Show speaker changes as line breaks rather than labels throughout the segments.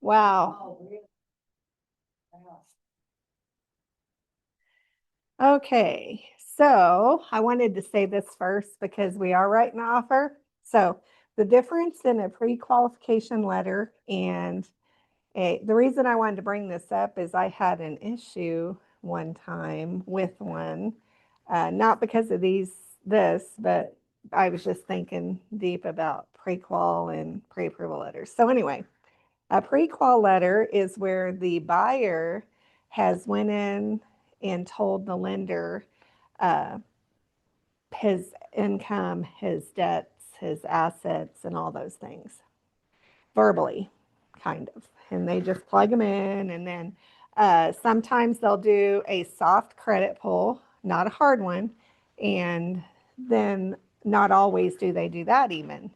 Wow. Okay, so I wanted to say this first because we are writing an offer. So the difference in a pre-qualification letter and the reason I wanted to bring this up is I had an issue one time with one, not because of this, but I was just thinking deep about pre-qual and pre-approval letters. So anyway, a pre-qual letter is where the buyer has went in and told the lender uh, his income, his debts, his assets, and all those things verbally, kind of. And they just plug them in. And then sometimes they'll do a soft credit pull, not a hard one. And then not always do they do that even.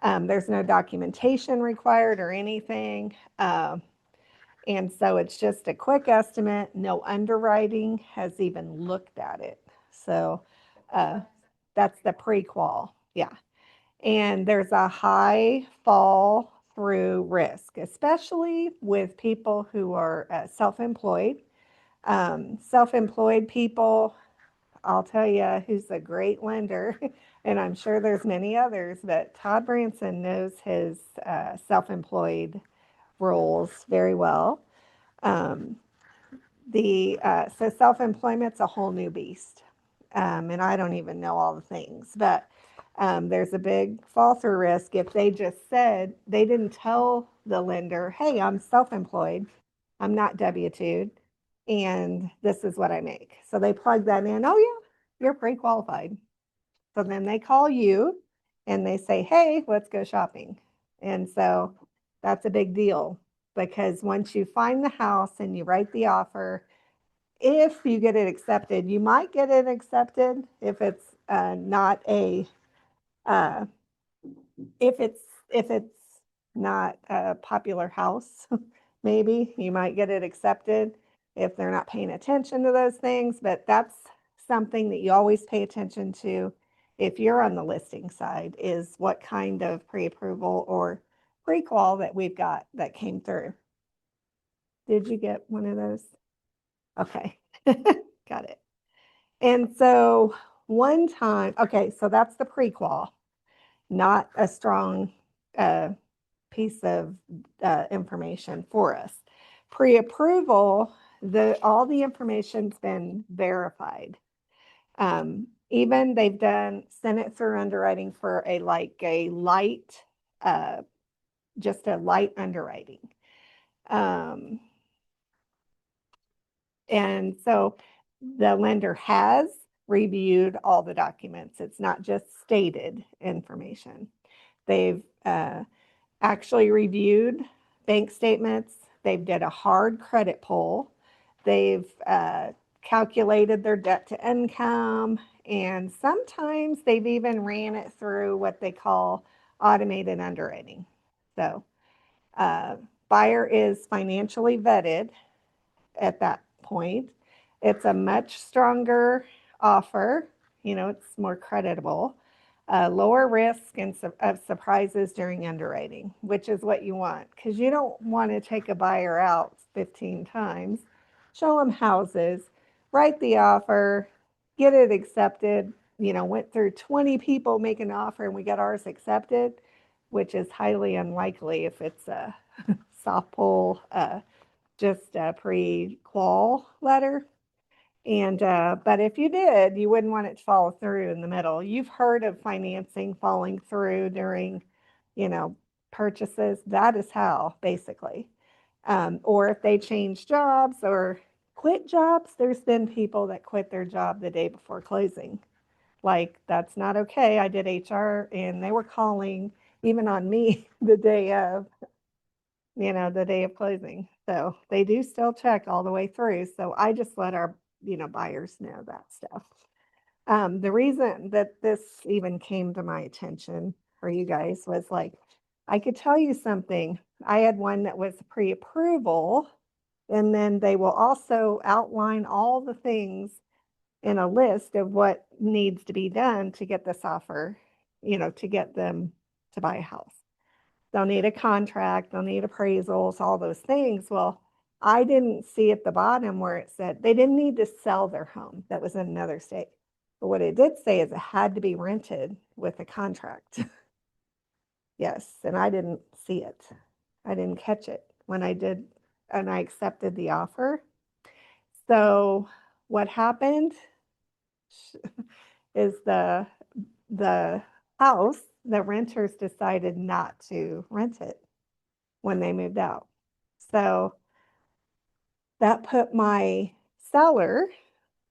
There's no documentation required or anything. And so it's just a quick estimate. No underwriting has even looked at it. So uh, that's the pre-qual. Yeah. And there's a high fall through risk, especially with people who are self-employed. Self-employed people, I'll tell you who's a great lender, and I'm sure there's many others, but Todd Branson knows his self-employed rules very well. Um, so self-employment's a whole new beast, and I don't even know all the things, but there's a big fall through risk if they just said they didn't tell the lender, "Hey, I'm self-employed, I'm not W-2'd, and this is what I make." So they plug that in. Oh yeah, you're pre-qualified. So then they call you and they say, "Hey, let's go shopping." And so that's a big deal because once you find the house and you write the offer, if you get it accepted, you might get it accepted if it's not a uh, if it's not a popular house. Maybe you might get it accepted if they're not paying attention to those things, but that's something that you always pay attention to if you're on the listing side is what kind of pre-approval or pre-qual that we've got that came through. Did you get one of those? Okay. Got it. And so one time, okay, so that's the prequel, not a strong uh, piece of information for us. Pre-approval, all the information's been verified. Even they've sent it through underwriting for a light, uh, just a light underwriting. Um, And so the lender has reviewed all the documents. It's not just stated information. They've actually reviewed bank statements. They've did a hard credit pull. They've calculated their debt to income. And sometimes they've even ran it through what they call automated underwriting. So uh, buyer is financially vetted at that point. It's a much stronger offer. It's more creditable, lower risk of surprises during underwriting, which is what you want because you don't want to take a buyer out 15 times, show them houses, write the offer, get it accepted. Went through 20 people making an offer and we got ours accepted, which is highly unlikely if it's a soft pull just a pre-qual letter. And but if you did, you wouldn't want it to follow through in the middle. You've heard of financing falling through during, you know, purchases. That is how, basically. Or if they change jobs or quit jobs, there's been people that quit their job the day before closing. Like, that's not okay. I did HR and they were calling even on me the day of, the day of closing. So they do still check all the way through. So I just let our, buyers know that stuff. The reason that this even came to my attention for you guys was like, I could tell you something. I had one that was pre-approval, and then they will also outline all the things in a list of what needs to be done to get this offer, to get them to buy a house. they'll need a contract, they'll need appraisals, all those things. Well, I didn't see at the bottom where it said they didn't need to sell their home. That was in another state. But what it did say is it had to be rented with a contract. Yes, and I didn't see it. I didn't catch it when I did, and I accepted the offer. So what happened is the house, the renters decided not to rent it when they moved out. So that put my seller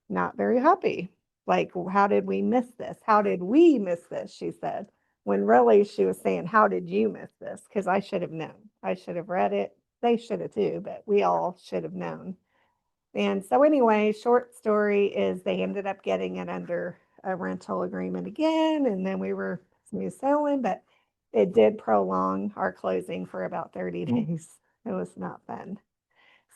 not very happy. Like, how did we miss this? How did we miss this? She said, when really she was saying, how did you miss this? Because I should have known. I should have read it. They should have too, but we all should have known. And so, anyway, short story is they ended up getting it under a rental agreement again, and then we were smooth sailing, but it did prolong our closing for about 30 days. It was not fun.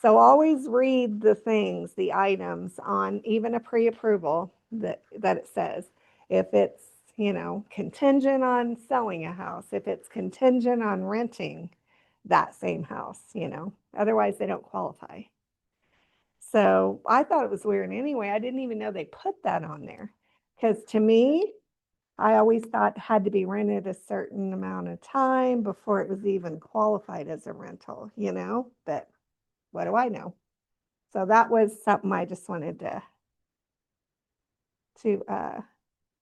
So always read the things, the items on even a pre-approval that it says. If it's, contingent on selling a house, if it's contingent on renting that same house, otherwise they don't qualify. So I thought it was weird anyway. I didn't even know they put that on there. Because to me, I always thought it had to be rented a certain amount of time before it was even qualified as a rental, but what do I know? So that was something I just wanted to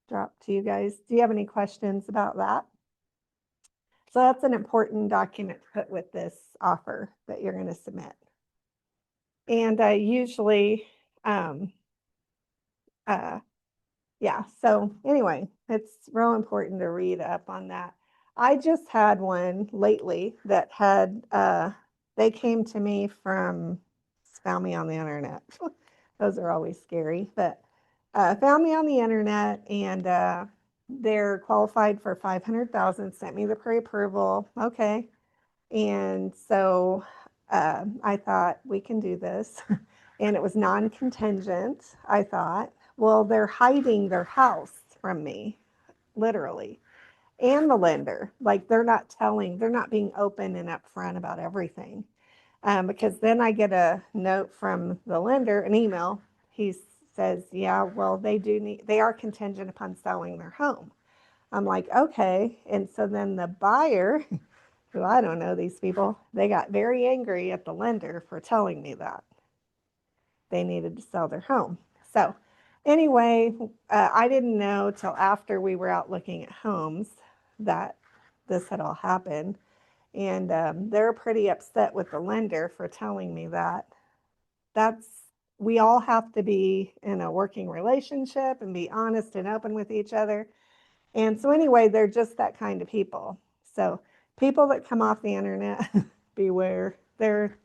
drop to you guys. Do you have any questions about that? So that's an important document to put with this offer that you're going to submit. And usually, yeah, so anyway, it's real important to read up on that. I just had one lately that had, they came to me from, found me on the internet. Those are always scary, but found me on the internet, and they're qualified for 500,000, sent me the pre-approval. Okay. And so I thought we can do this. And it was non-contingent. I thought, well, they're hiding their house from me, literally, and the lender. Like they're not being open and upfront about everything. Because then I get a note from the lender, an email. He says, yeah, well, they are contingent upon selling their home. I'm like, okay. And so then the buyer, who I don't know these people, they got very angry at the lender for telling me that they needed to sell their home. So anyway, I didn't know till after we were out looking at homes that this had all happened. And they're pretty upset with the lender for telling me that. We all have to be in a working relationship and be honest and open with each other. And so anyway, they're just that kind of people. So people that come off the internet, beware. They're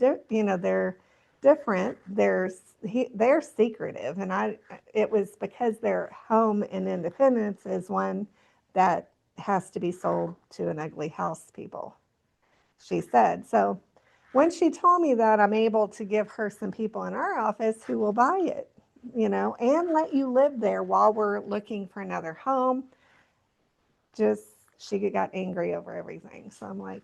different. They're secretive, and it was because their home in Independence is one that has to be sold to an ugly house people, she said. So when she told me that, I'm able to give her some people in our office who will buy it, and let you live there while we're looking for another home. Just she got angry over everything. So I'm like,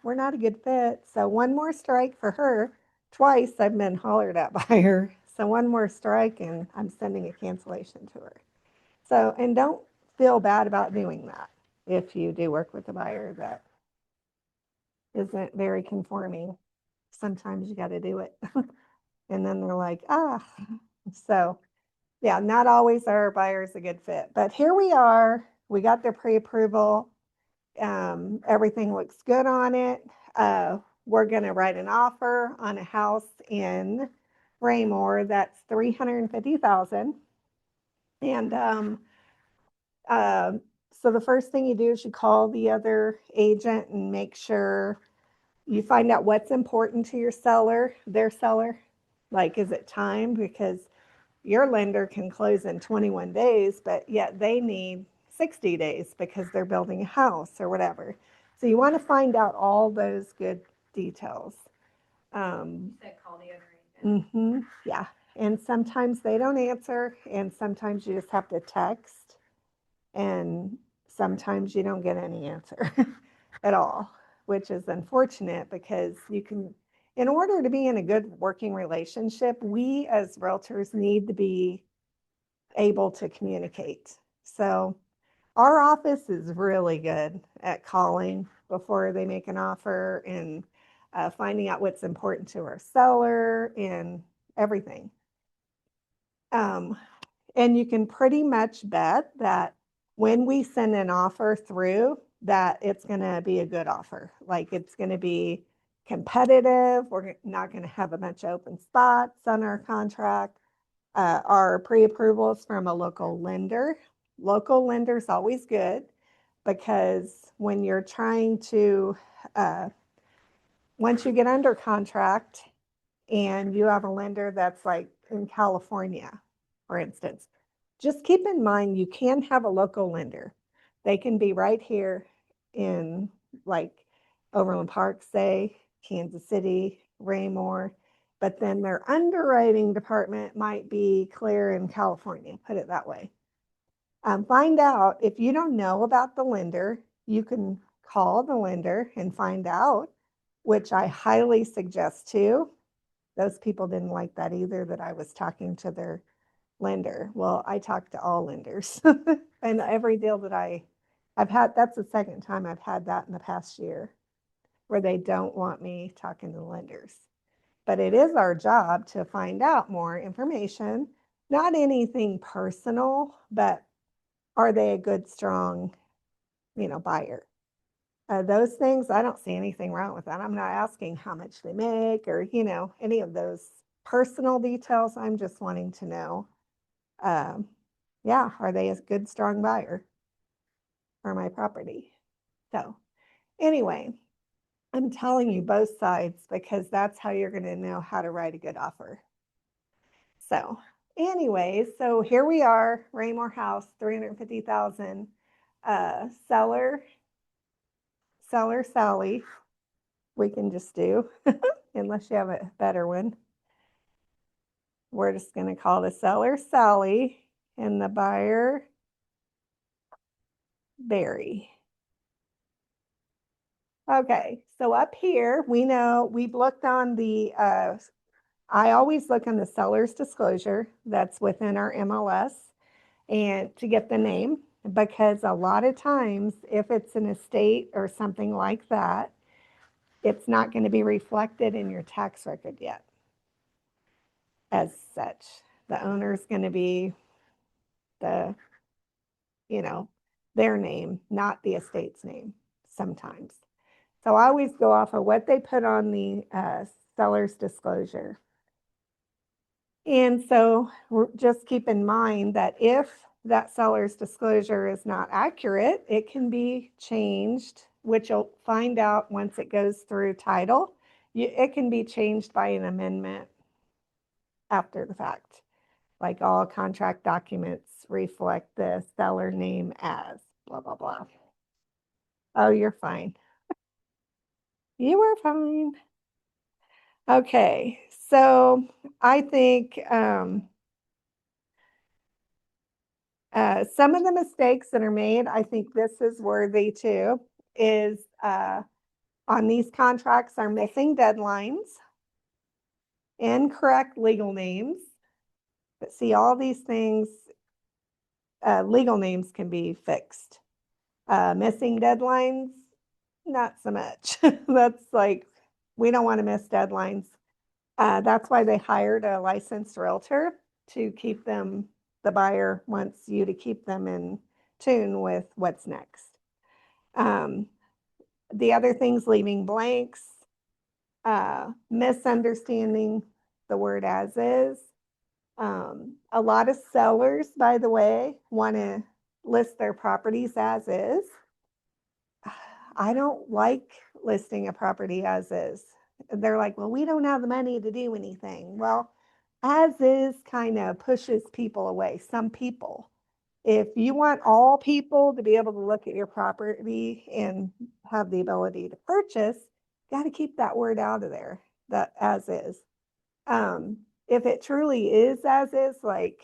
we're not a good fit. So one more strike for her. Twice I've been hollered at by her. So one more strike and I'm sending a cancellation to her. So, and don't feel bad about doing that if you do work with a buyer that isn't very conforming. Sometimes you got to do it. And then they're like, so yeah, not always are buyers a good fit. But here we are. We got their pre-approval. Everything looks good on it. We're going to write an offer on a house in Raymore that's $350,000. And so the first thing you do is you call the other agent and make sure you find out what's important to their seller. Like, is it time? Because your lender can close in 21 days, but yet they need 60 days because they're building a house or whatever. So you want to find out all those good details.
Call the other agent.
Yeah. And sometimes they don't answer, and sometimes you just have to text, and sometimes you don't get any answer at all. which is unfortunate because in order to be in a good working relationship, we as realtors need to be able to communicate. So our office is really good at calling before they make an offer and finding out what's important to our seller and everything. And you can pretty much bet that when we send an offer through, that it's going to be a good offer. Like it's going to be competitive. We're not going to have a bunch of open spots on our contract. Our pre-approvals from a local lender. Local lender's always good because when you're trying to, once you get under contract and you have a lender that's like in California, for instance, just keep in mind you can have a local lender. They can be right here in like Overland Park, say, Kansas City, Raymore, but then their underwriting department might be clear in California, put it that way. Find out if you don't know about the lender, you can call the lender and find out, which I highly suggest too. Those people didn't like that either, that I was talking to their lender. Well, I talk to all lenders and every deal that I've had, that's the second time I've had that in the past year where they don't want me talking to lenders. But it is our job to find out more information, not anything personal, but are they a good, strong, buyer? Those things, I don't see anything wrong with that. I'm not asking how much they make or, any of those personal details. I'm just wanting to know, are they a good, strong buyer for my property? So anyway, I'm telling you both sides because that's how you're going to know how to write a good offer. So anyways, so here we are, Raymore House, 350,000, seller Sally, we can just do, unless you have a better one. We're just going to call the seller Sally and the buyer Barry. Okay, so up here, we know we've looked on the, I always look on the seller's disclosure that's within our MLS and to get the name, because a lot of times if it's an estate or something like that, it's not going to be reflected in your tax record yet as such. The owner's going to be the, their name, not the estate's name sometimes. So I always go off of what they put on the seller's disclosure. And so just keep in mind that if that seller's disclosure is not accurate, it can be changed, which you'll find out once it goes through title. It can be changed by an amendment after the fact. Like all contract documents reflect the seller name as blah, blah, blah. Oh, you're fine. You were fine. Okay, so I think some of the mistakes that are made, I think this is worthy too, is on these contracts are missing deadlines, incorrect legal names. But see, all these things, legal names can be fixed. Missing deadlines, not so much. That's like, we don't want to miss deadlines. That's why they hired a licensed realtor to keep them, the buyer wants you to keep them in tune with what's next. The other things, leaving blanks, misunderstanding the word as is. A lot of sellers, by the way, want to list their properties as is. I don't like listing a property as is. They're like, well, we don't have the money to do anything. Well, as is kind of pushes people away. Some people, if you want all people to be able to look at your property and have the ability to purchase, got to keep that word out of there, that as is. If it truly is as is, like,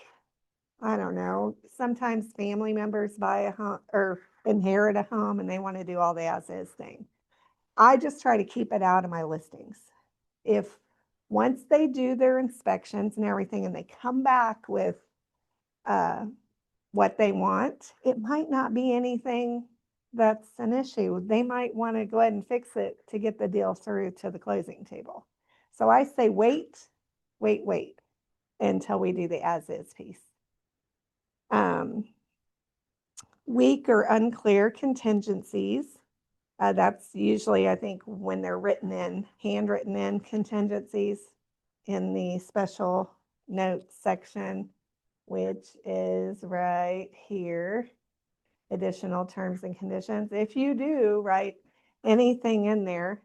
I don't know, sometimes family members buy a home or inherit a home and they want to do all the as is thing. I just try to keep it out of my listings. If once they do their inspections and everything and they come back with what they want, it might not be anything that's an issue. They might want to go ahead and fix it to get the deal through to the closing table. So I say wait until we do the as is piece. Weak or unclear contingencies. That's usually, I think, when they're written in, handwritten in contingencies in the special notes section, which is right here. Additional terms and conditions. If you do write anything in there,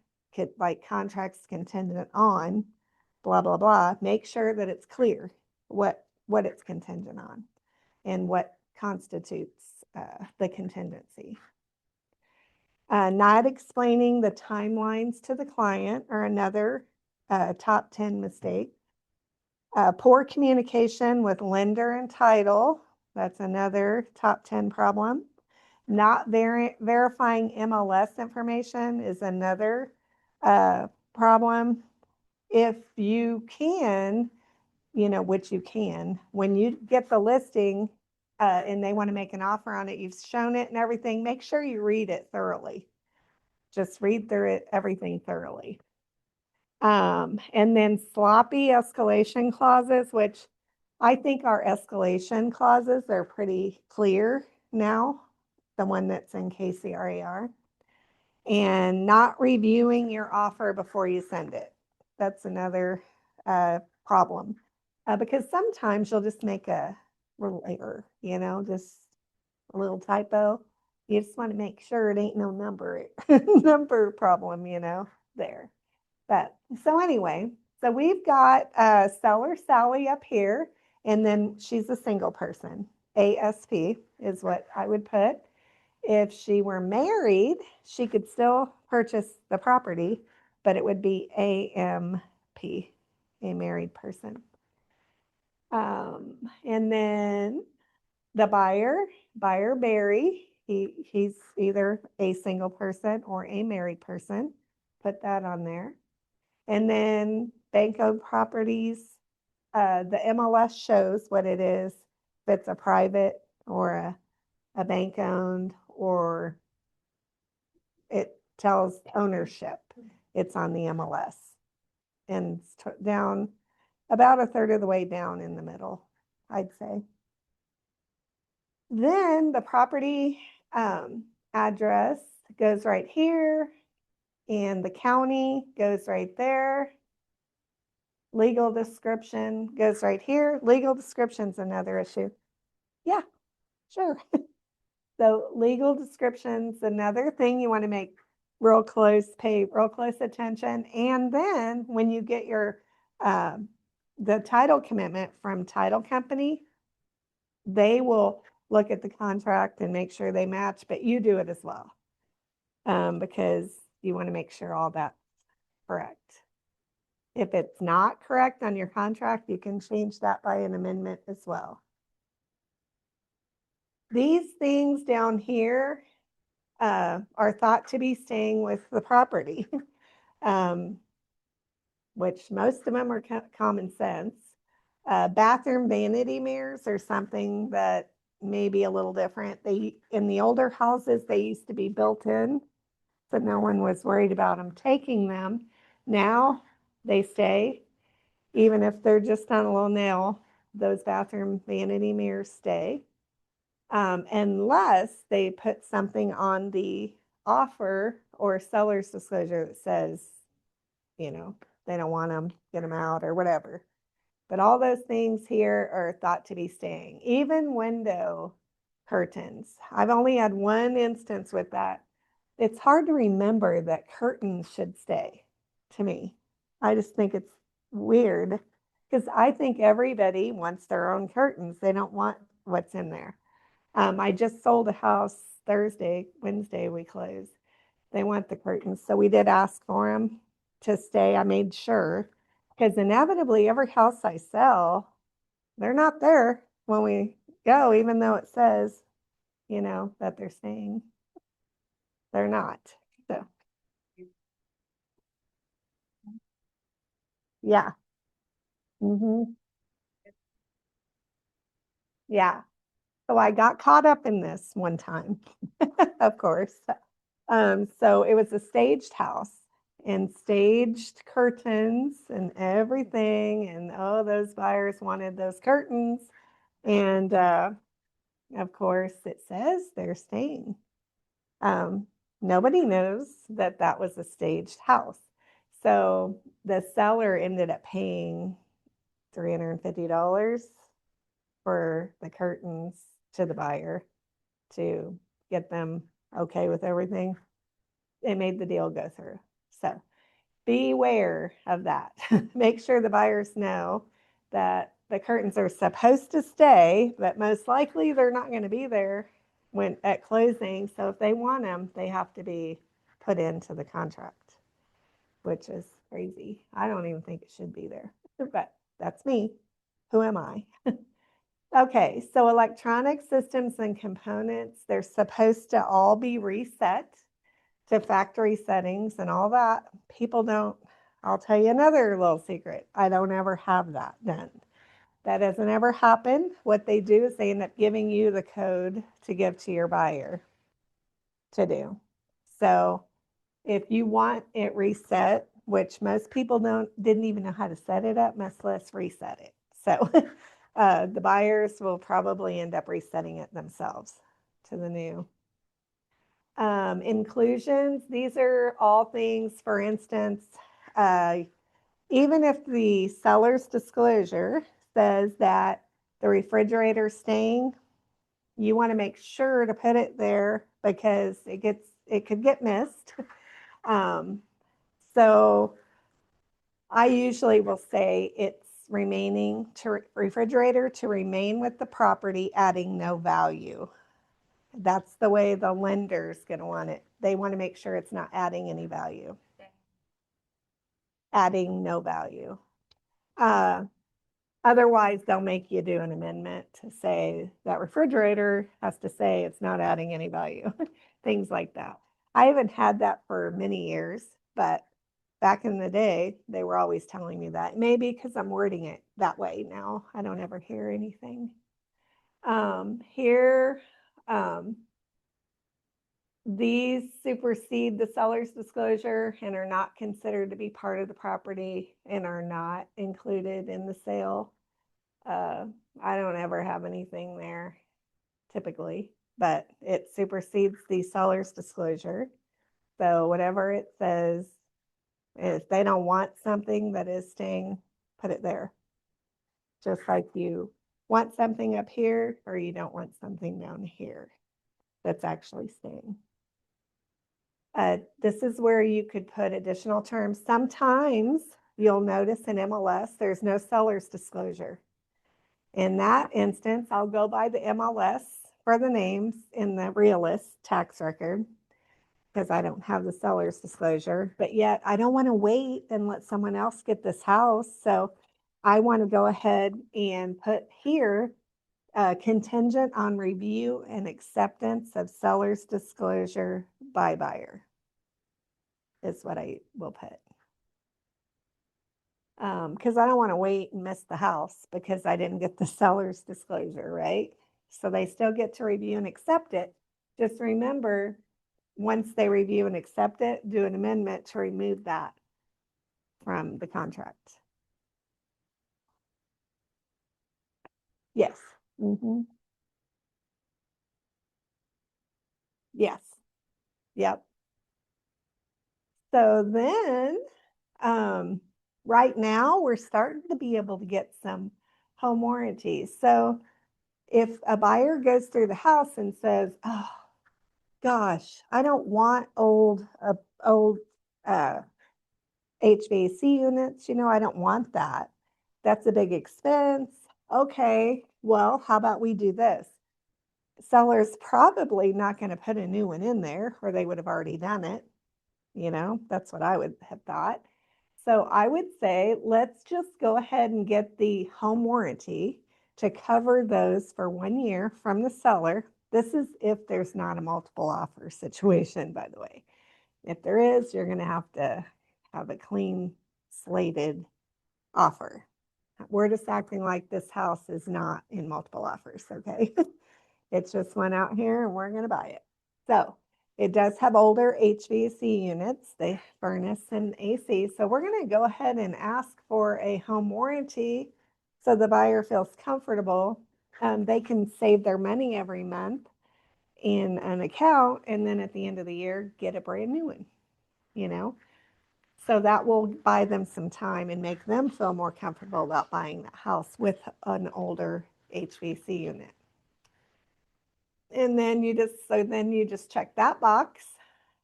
like contracts contingent on, blah, blah, blah, make sure that it's clear what it's contingent on and what constitutes the contingency. Not explaining the timelines to the client are another top 10 mistake. Poor communication with lender and title, that's another top 10 problem. Not verifying MLS information is another problem. If you can, which you can, when you get the listing and they want to make an offer on it, you've shown it and everything, make sure you read it thoroughly. Just read through it, everything thoroughly. And then sloppy escalation clauses, which I think our escalation clauses are pretty clear now, the one that's in KCRAR. And not reviewing your offer before you send it. That's another problem. Because sometimes you'll just make a little error, just a little typo. You just want to make sure it ain't no number problem, there. But so anyway, so we've got seller Sally up here, and then she's a single person. ASP is what I would put. If she were married, she could still purchase the property, but it would be AMP, a married person. And then the buyer Barry, he's either a single person or a married person. Put that on there. And then bank-owned properties, the MLS shows what it is, if it's a private or a bank-owned, or it tells ownership. It's on the MLS. And it's down about a third of the way down in the middle, I'd say. Then the property address goes right here, and the county goes right there. Legal description goes right here. Legal description's another issue. Yeah, sure. So legal description's another thing you want to make pay real close attention. And then when you get your the title commitment from title company, they will look at the contract and make sure they match, but you do it as well, because you want to make sure all that's correct. If it's not correct on your contract, you can change that by an amendment as well. These things down here are thought to be staying with the property, which most of them are common sense. Bathroom vanity mirrors are something that may be a little different. In the older houses, they used to be built in, so no one was worried about them taking them. Now they stay, even if they're just on a little nail. Those bathroom vanity mirrors stay, unless they put something on the offer or seller's disclosure that says, they don't want them, get them out or whatever. But all those things here are thought to be staying. Even window curtains. I've only had one instance with that. It's hard to remember that curtains should stay, to me. I just think it's weird, because I think everybody wants their own curtains. They don't want what's in there. I just sold a house Wednesday we closed. They want the curtains, so we did ask for them to stay. I made sure, because inevitably every house I sell, they're not there when we go, even though it says, that they're staying. They're not. So Yeah. Yeah. So I got caught up in this one time, of course. So it was a staged house and staged curtains and everything. And oh, those buyers wanted those curtains. And of course, it says they're staying. Um, Nobody knows that that was a staged house. So the seller ended up paying $350 for the curtains to the buyer to get them okay with everything. It made the deal go through. So beware of that. Make sure the buyers know that the curtains are supposed to stay, but most likely they're not going to be there when at closing. So if they want them, they have to be put into the contract, which is crazy. I don't even think it should be there, but that's me. Who am I? Okay, so electronic systems and components, they're supposed to all be reset to factory settings and all that. People don't, I'll tell you another little secret. I don't ever have that done. That doesn't ever happen. What they do is they end up giving you the code to give to your buyer to do. So if you want it reset, which most people didn't even know how to set it up, much less reset it. So the buyers will probably end up resetting it themselves to the new. Inclusions, these are all things, for instance, even if the seller's disclosure says that the refrigerator's staying, you want to make sure to put it there because it could get missed. So I usually will say it's remaining to refrigerator to remain with the property, adding no value. That's the way the lender's going to want it. They want to make sure it's not adding any value. Adding no value. Otherwise, they'll make you do an amendment to say that refrigerator has to say it's not adding any value, things like that. I haven't had that for many years, but back in the day, they were always telling me that. Maybe because I'm wording it that way now. I don't ever hear anything. Here, these supersede the seller's disclosure and are not considered to be part of the property and are not included in the sale. I don't ever have anything there typically, but it supersedes the seller's disclosure. So whatever it says, if they don't want something that is staying, put it there. Just like you want something up here or you don't want something down here that's actually staying. This is where you could put additional terms. Sometimes you'll notice in MLS, there's no seller's disclosure. In that instance, I'll go by the MLS for the names in the realist tax record because I don't have the seller's disclosure, but yet I don't want to wait and let someone else get this house. So I want to go ahead and put here contingent on review and acceptance of seller's disclosure by buyer is what I will put. Because I don't want to wait and miss the house because I didn't get the seller's disclosure, right? So they still get to review and accept it. Just remember, once they review and accept it, do an amendment to remove that from the contract. Yes. Yes. Yep. So then, right now we're starting to be able to get some home warranties. So if a buyer goes through the house and says, "Oh gosh, I don't want old HVAC units, I don't want that. That's a big expense." Okay, well, how about we do this? Seller's probably not going to put a new one in there, or they would have already done it. That's what I would have thought. So I would say, let's just go ahead and get the home warranty to cover those for 1 year from the seller. This is if there's not a multiple offer situation, by the way. If there is, you're going to have a clean slated offer. We're just acting like this house is not in multiple offers, okay? It's just one out here and we're gonna buy it. So it does have older HVAC units, they furnace and AC. So we're gonna go ahead and ask for a home warranty so the buyer feels comfortable. They can save their money every month in an account and then at the end of the year, get a brand new one, you know? So that will buy them some time and make them feel more comfortable about buying that house with an older HVAC unit. And then you just check that box,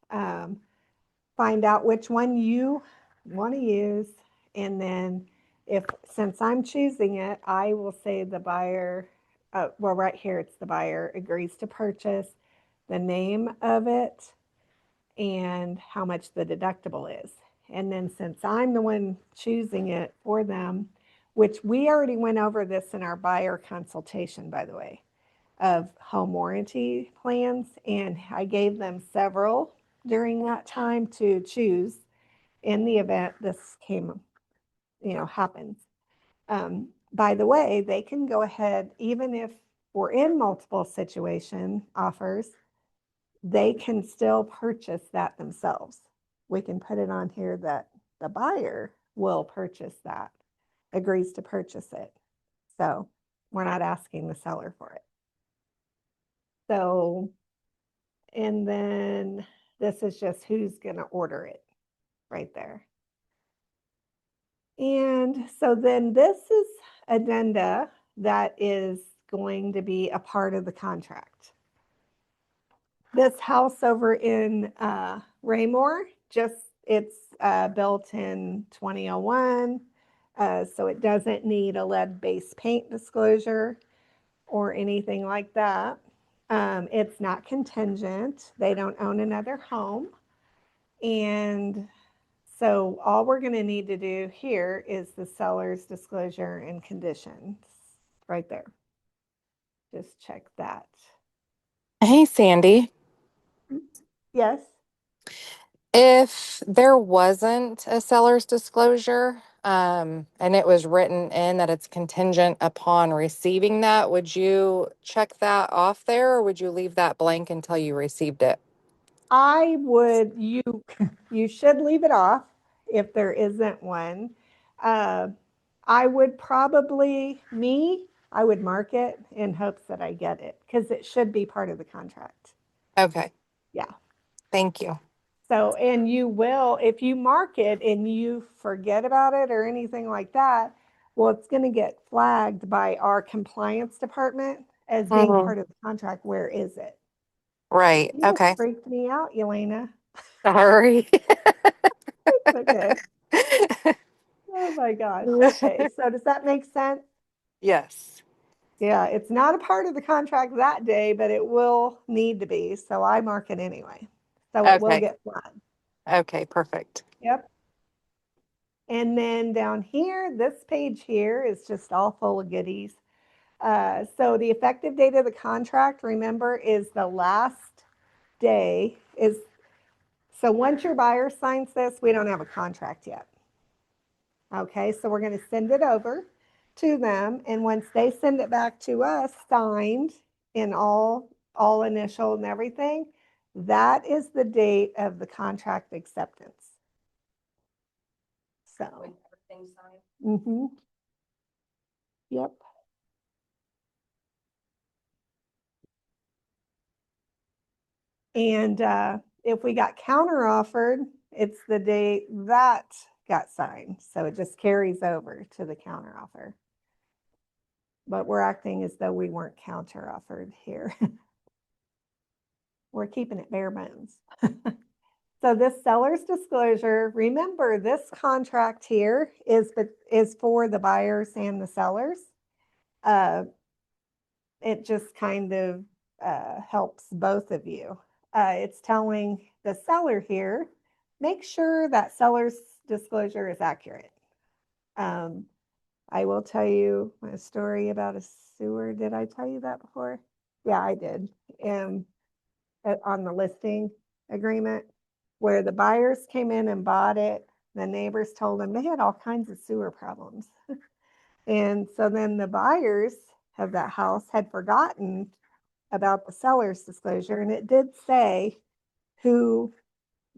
find out which one you want to use, and then since I'm choosing it, I will say the buyer, well, right here it's the buyer agrees to purchase, the name of it, and how much the deductible is. And then since I'm the one choosing it for them, which we already went over this in our buyer consultation, by the way, of home warranty plans, and I gave them several during that time to choose in the event this happens. By the way, they can go ahead, even if we're in multiple situation offers, they can still purchase that themselves. We can put it on here that the buyer will purchase that, agrees to purchase it. So we're not asking the seller for it. So, and then this is just who's going to order it right there. And so then this is addenda that is going to be a part of the contract. This house over in Raymore, it's built in 2001, so it doesn't need a lead-based paint disclosure or anything like that. It's not contingent. They don't own another home. And so all we're going to need to do here is the seller's disclosure and conditions right there. Just check that.
Hey, Sandy.
Yes.
If there wasn't a seller's disclosure, and it was written in that it's contingent upon receiving that, would you check that off there or would you leave that blank until you received it?
I would, you should leave it off if there isn't one. I would probably, I would mark it in hopes that I get it because it should be part of the contract.
Okay.
Yeah.
Thank you.
So, and you will, if you mark it and you forget about it or anything like that, well, it's going to get flagged by our compliance department as being part of the contract. Where is it?
Right.
You
Okay.
freaked me out, Elena.
Sorry.
It's okay. Oh my gosh. Okay. So does that make sense?
Yes.
Yeah, it's not a part of the contract that day, but it will need to be. So I mark it anyway. So it will
Okay.
get flagged.
Okay, perfect.
Yep. And then down here, this page here is just all full of goodies. So the effective date of the contract, remember, is the last day. So once your buyer signs this, we don't have a contract yet. Okay, so we're going to send it over to them, and once they send it back to us, signed in all initial and everything, that is the date of the contract acceptance. So,
When everything's signed.
Yep. And if we got counter offered, it's the date that got signed. So it just carries over to the counter offer. But we're acting as though we weren't counter offered here. We're keeping it bare bones. So this seller's disclosure, remember this contract here is for the buyers and the sellers. It just kind of helps both of you. It's telling the seller here, make sure that seller's disclosure is accurate. I will tell you a story about a sewer. Did I tell you that before? Yeah, I did. On the listing agreement, where the buyers came in and bought it The neighbors told them they had all kinds of sewer problems. And so then the buyers of that house had forgotten about the seller's disclosure, and it did say who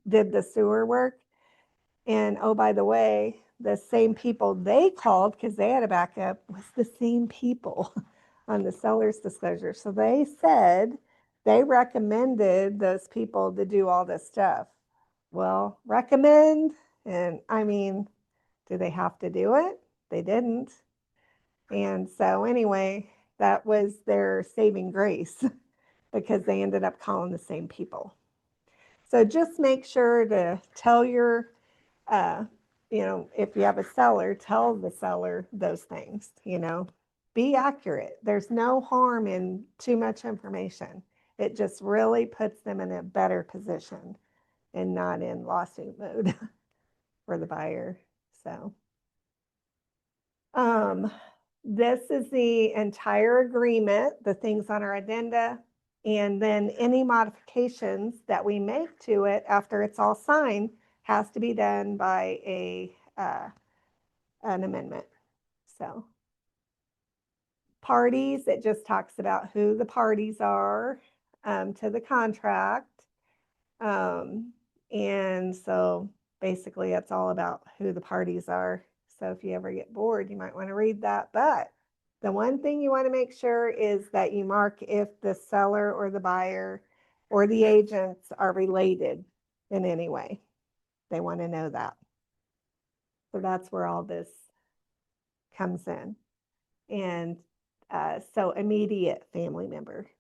did the sewer work. And oh, by the way, the same people they called, because they had a backup, was the same people on the seller's disclosure. So they said they recommended those people to do all this stuff. Well, recommend, and I mean, do they have to do it? They didn't. And so anyway, that was their saving grace because they ended up calling the same people. So just make sure to tell your, if you have a seller, tell the seller those things, be accurate. There's no harm in too much information. It just really puts them in a better position and not in lawsuit mode for the buyer. So, this is the entire agreement, the things on our addenda, and then any modifications that we make to it after it's all signed has to be done by an amendment. So parties, it just talks about who the parties are to the contract. And so basically it's all about who the parties are. So if you ever get bored, you might want to read that. But the one thing you want to make sure is that you mark if the seller or the buyer or the agents are related in any way. They want to know that. So that's where all this comes in. And so immediate family member.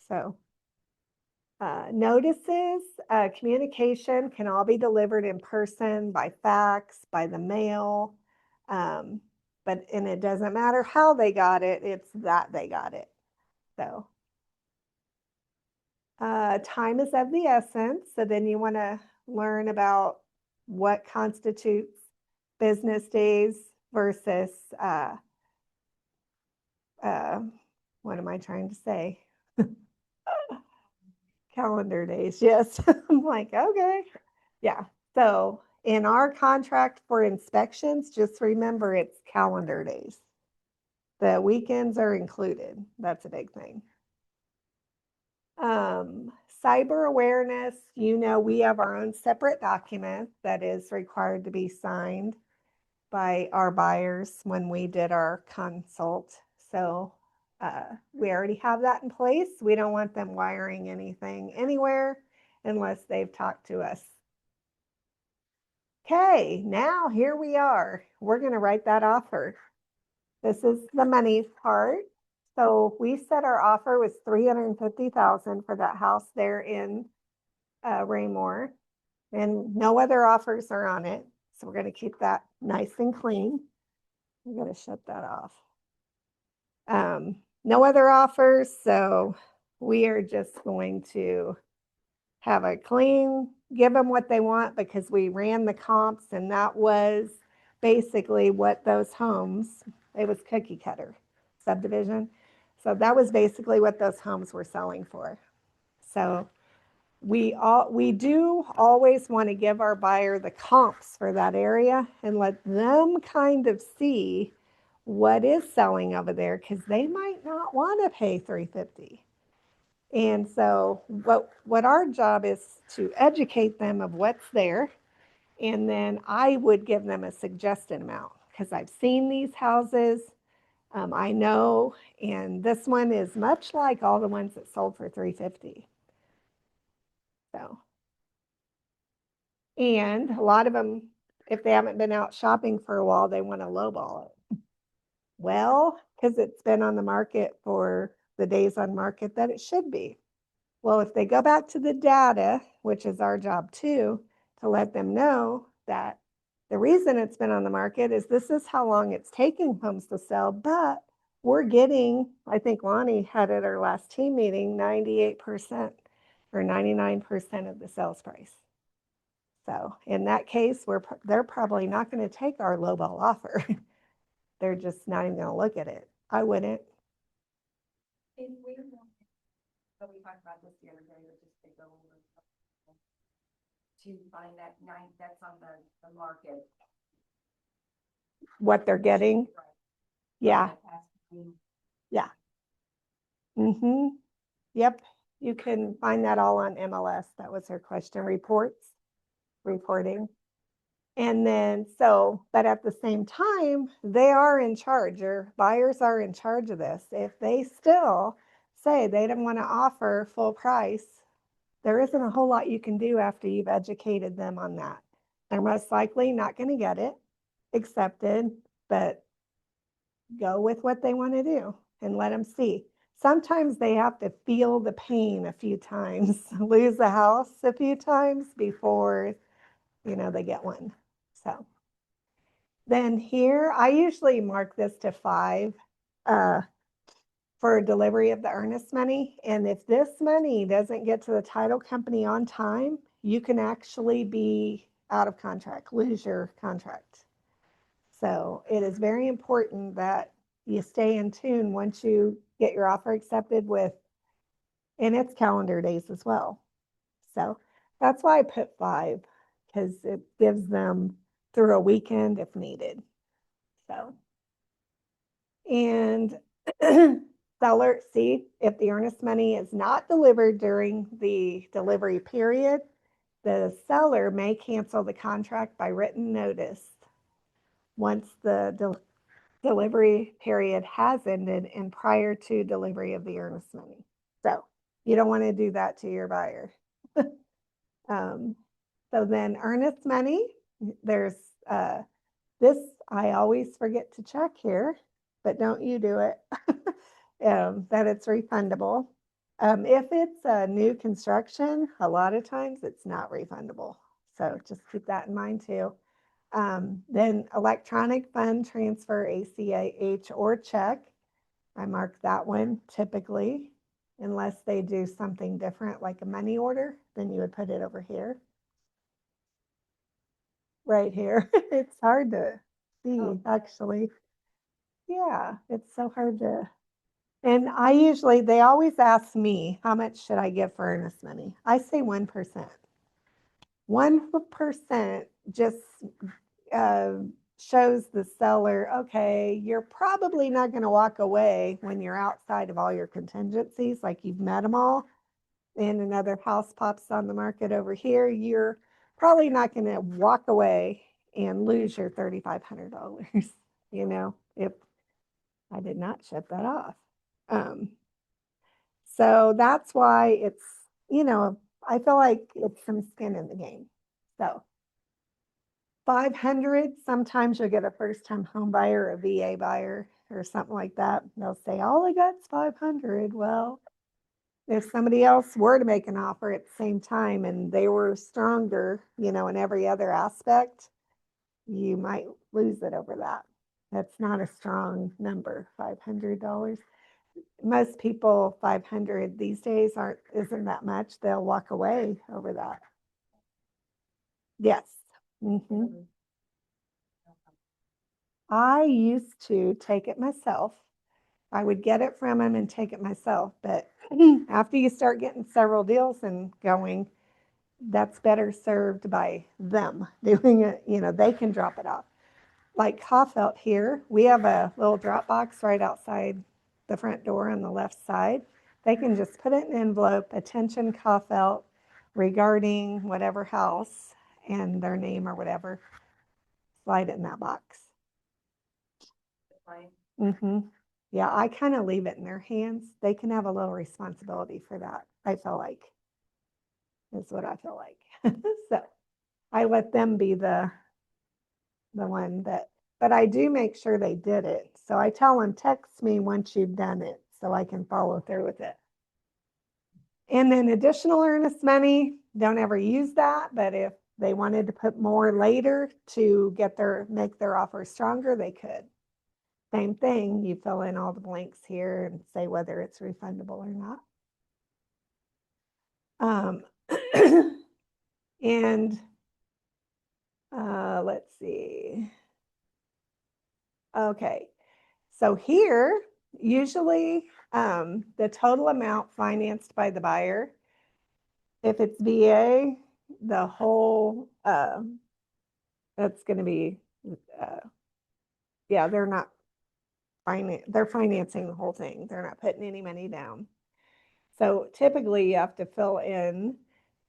So notices, communication can all be delivered in person, by fax, by the mail. And it doesn't matter how they got it, it's that they got it. So time is of the essence. So then you want to learn about what constitutes business days versus what am I trying to say? Calendar days, yes. I'm like, okay. Yeah. So in our contract for inspections, just remember it's calendar days. The weekends are included. That's a big thing. Cyber awareness, we have our own separate document that is required to be signed by our buyers when we did our consult. So we already have that in place. We don't want them wiring anything anywhere unless they've talked to us. Okay, now here we are. We're going to write that offer. This is the money part. So we said our offer was $350,000 for that house there in Raymore, and no other offers are on it. So we're going to keep that nice and clean. I'm going to shut that off. No other offers, so we are just going to have a clean, give them what they want because we ran the comps and that was basically what those homes, it was cookie cutter subdivision. So that was basically what those homes were selling for. So we do always want to give our buyer the comps for that area and let them kind of see what is selling over there because they might not want to pay $350,000. And so what our job is to educate them of what's there. And then I would give them a suggested amount because I've seen these houses. I know, and this one is much like all the ones that sold for $350,000. So, and a lot of them, if they haven't been out shopping for a while, they want to lowball it. Well, because it's been on the market for the days on market that it should be. Well, if they go back to the data, which is our job too, to let them know that the reason it's been on the market is this is how long it's taking homes to sell, but we're getting, I think Lonnie had at our last team meeting, 98% or 99% of the sales price. So in that case, they're probably not going to take our lowball offer. They're just not even going to look at it. I wouldn't.
If we, but we talked about this the other day, or just take over. to find that that's on the market.
What they're getting.
Right.
Yeah.
That has to be-
Mm-hmm. Yep. You can find that all on MLS. That was her question. Reporting. And then, but at the same time, they are in charge, or buyers are in charge of this. If they still say they don't want to offer full price, there isn't a whole lot you can do after you've educated them on that. They're most likely not going to get it accepted, but go with what they want to do and let them see. Sometimes they have to feel the pain a few times, lose the house a few times before, they get one. So then here, I usually mark this to 5 for delivery of the earnest money. And if this money doesn't get to the title company on time, you can actually be out of contract, lose your contract. So it is very important that you stay in tune once you get your offer accepted and it's calendar days as well. So that's why I put 5, because it gives them through a weekend if needed. So, and seller, see, if the earnest money is not delivered during the delivery period, the seller may cancel the contract by written notice once the delivery period has ended and prior to delivery of the earnest money. So you don't want to do that to your buyer. So then earnest money, there's this, I always forget to check here, but don't you do it, that it's refundable. If it's a new construction, a lot of times it's not refundable. So just keep that in mind too. Then electronic fund transfer, ACH or check. I mark that one typically, unless they do something different like a money order, then you would put it over here. Right here. It's hard to see, actually. Yeah, it's so hard to. And they always ask me, how much should I give for earnest money? I say 1%. 1% just shows the seller, okay, you're probably not going to walk away when you're outside of all your contingencies, like you've met them all, and another house pops on the market over here, you're probably not going to walk away and lose your $3,500, if I did not shut that off. So that's why it's, I feel like it's some skin in the game. So 500, sometimes you'll get a first-time home buyer, a VA buyer, or something like that. They'll say, all I got's 500. Well, if somebody else were to make an offer at the same time and they were stronger, in every other aspect, you might lose it over that. That's not a strong number, $500. Most people, 500 these days isn't that much. They'll walk away over that. Yes. Mm-hmm. I used to take it myself. I would get it from him and take it myself. But after you start getting several deals and going, that's better served by them doing it. They can drop it off. Like Kaufelt here, we have a little drop box right outside the front door on the left side. They can just put it in an envelope, attention Kaufelt, regarding whatever house and their name or whatever. Slide it in that box.
Right.
Mm-hmm. Yeah, I kind of leave it in their hands. They can have a little responsibility for that, I feel like. Is what I feel like. So I let them be the one but I do make sure they did it. So I tell them, text me once you've done it so I can follow through with it. And then additional earnest money, don't ever use that. But if they wanted to put more later to make their offer stronger, they could. Same thing, you fill in all the blanks here and say whether it's refundable or not. And let's see. Okay, so here, usually the total amount financed by the buyer, if it's VA, the whole, that's gonna be, uh, yeah, they're financing the whole thing. They're not putting any money down. So typically you have to fill in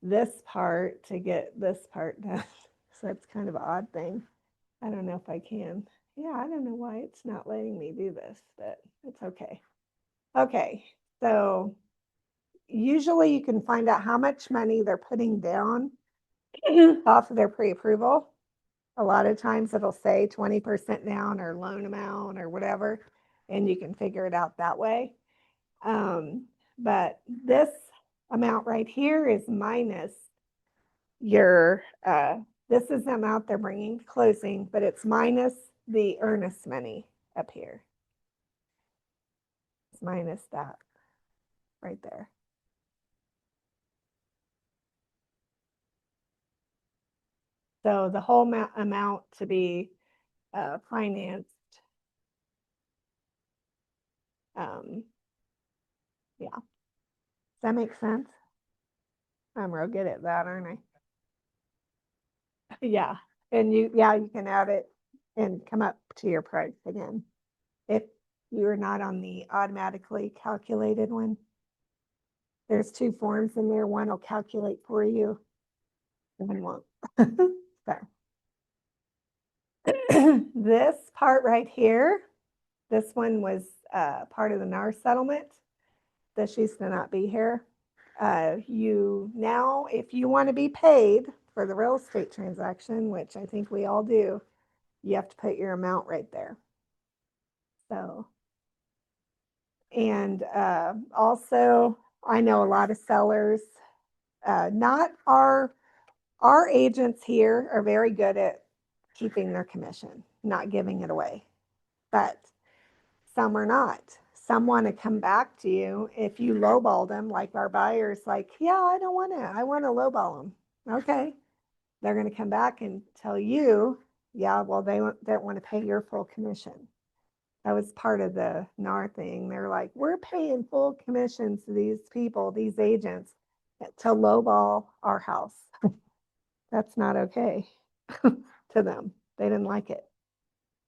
this part to get this part done. So that's kind of an odd thing. I don't know if I can. Yeah, I don't know why it's not letting me do this, but it's okay. Okay, so usually you can find out how much money they're putting down off of their pre-approval. A lot of times it'll say 20% down or loan amount or whatever, and you can figure it out that way. But this amount right here is minus your, this is the amount they're bringing to closing, but it's minus the earnest money up here. It's minus that right there. So the whole amount to be financed, yeah. Does that make sense? I'm real good at that, aren't I? Yeah, and you can add it and come up to your price again. If you're not on the automatically calculated one. There's 2 forms in there. One will calculate for you, and one won't. So this part right here, this one was part of the NAR settlement that she used to not be here. You now, if you want to be paid for the real estate transaction, which I think we all do, you have to put your amount right there. So, and also, I know a lot of sellers, not our agents here are very good at keeping their commission, not giving it away, but some are not. Some want to come back to you if you lowball them, like our buyers, like, yeah, I want to lowball them. Okay. They're going to come back and tell you, yeah, well, they don't want to pay your full commission. That was part of the NAR thing. They're like, we're paying full commissions to these people, these agents, to lowball our house. That's not okay to them. They didn't like it.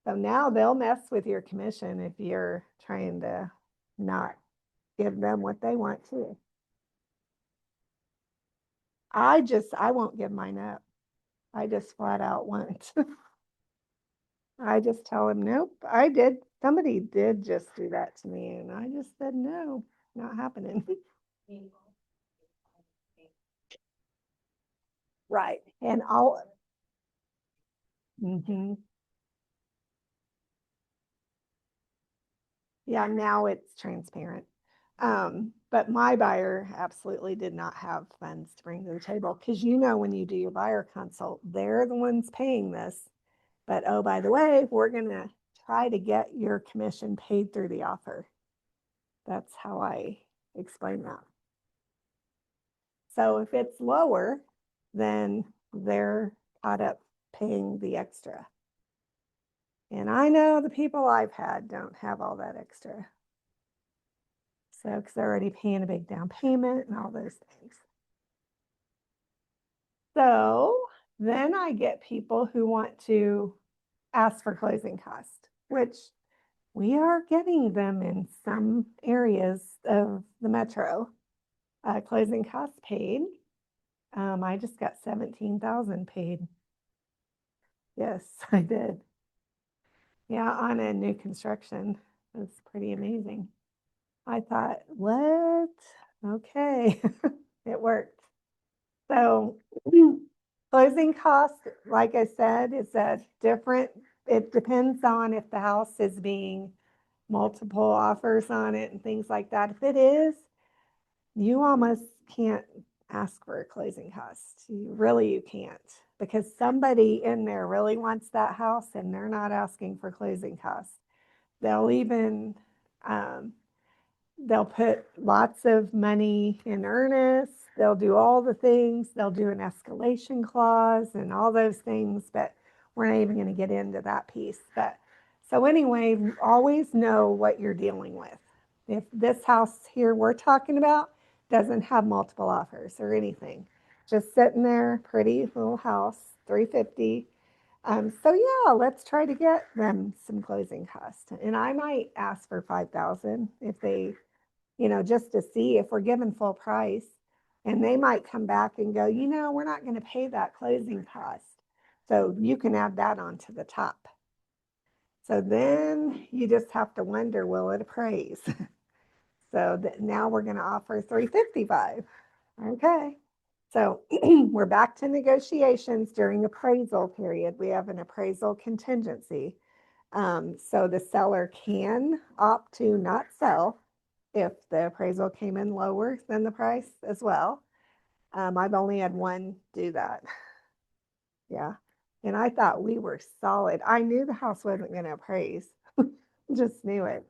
So now they'll mess with your commission if you're trying to not give them what they want to. I won't give mine up. I just flat out won't. I just tell them, nope, somebody did just do that to me. And I just said, no, not happening. Right. And mhm. Yeah, now it's transparent. But my buyer absolutely did not have funds to bring to the table because when you do your buyer consult, they're the ones paying this. But oh, by the way, we're going to try to get your commission paid through the offer. That's how I explain that. So if it's lower, then they're caught up paying the extra. And I know the people I've had don't have all that extra. So, because they're already paying a big down payment and all those things. So then I get people who want to ask for closing costs, which we are getting them in some areas of the metro. Closing costs paid. I just got 17,000 paid. Yes, I did. Yeah, on a new construction. That's pretty amazing. I thought, what? Okay, it worked. So closing costs, like I said, is a different, it depends on if the house is being multiple offers on it and things like that. If it is, you almost can't ask for a closing cost. You can't, because somebody in there really wants that house and they're not asking for closing costs. They'll even, they'll put lots of money in earnest. They'll do all the things. They'll do an escalation clause and all those things, but we're not even going to get into that piece. But so anyway, always know what you're dealing with. If this house here we're talking about doesn't have multiple offers or anything, just sitting there, pretty little house, 350. So yeah, let's try to get them some closing costs. And I might ask for 5,000 if they, just to see if we're given full price. And they might come back and go, we're not going to pay that closing cost. So you can add that onto the top. So then you just have to wonder, will it appraise? So that now we're going to offer 355. Okay. So we're back to negotiations during appraisal period. We have an appraisal contingency. So the seller can opt to not sell if the appraisal came in lower than the price as well. I've only had one do that. Yeah. And I thought we were solid. I knew the house wasn't going to appraise, just knew it.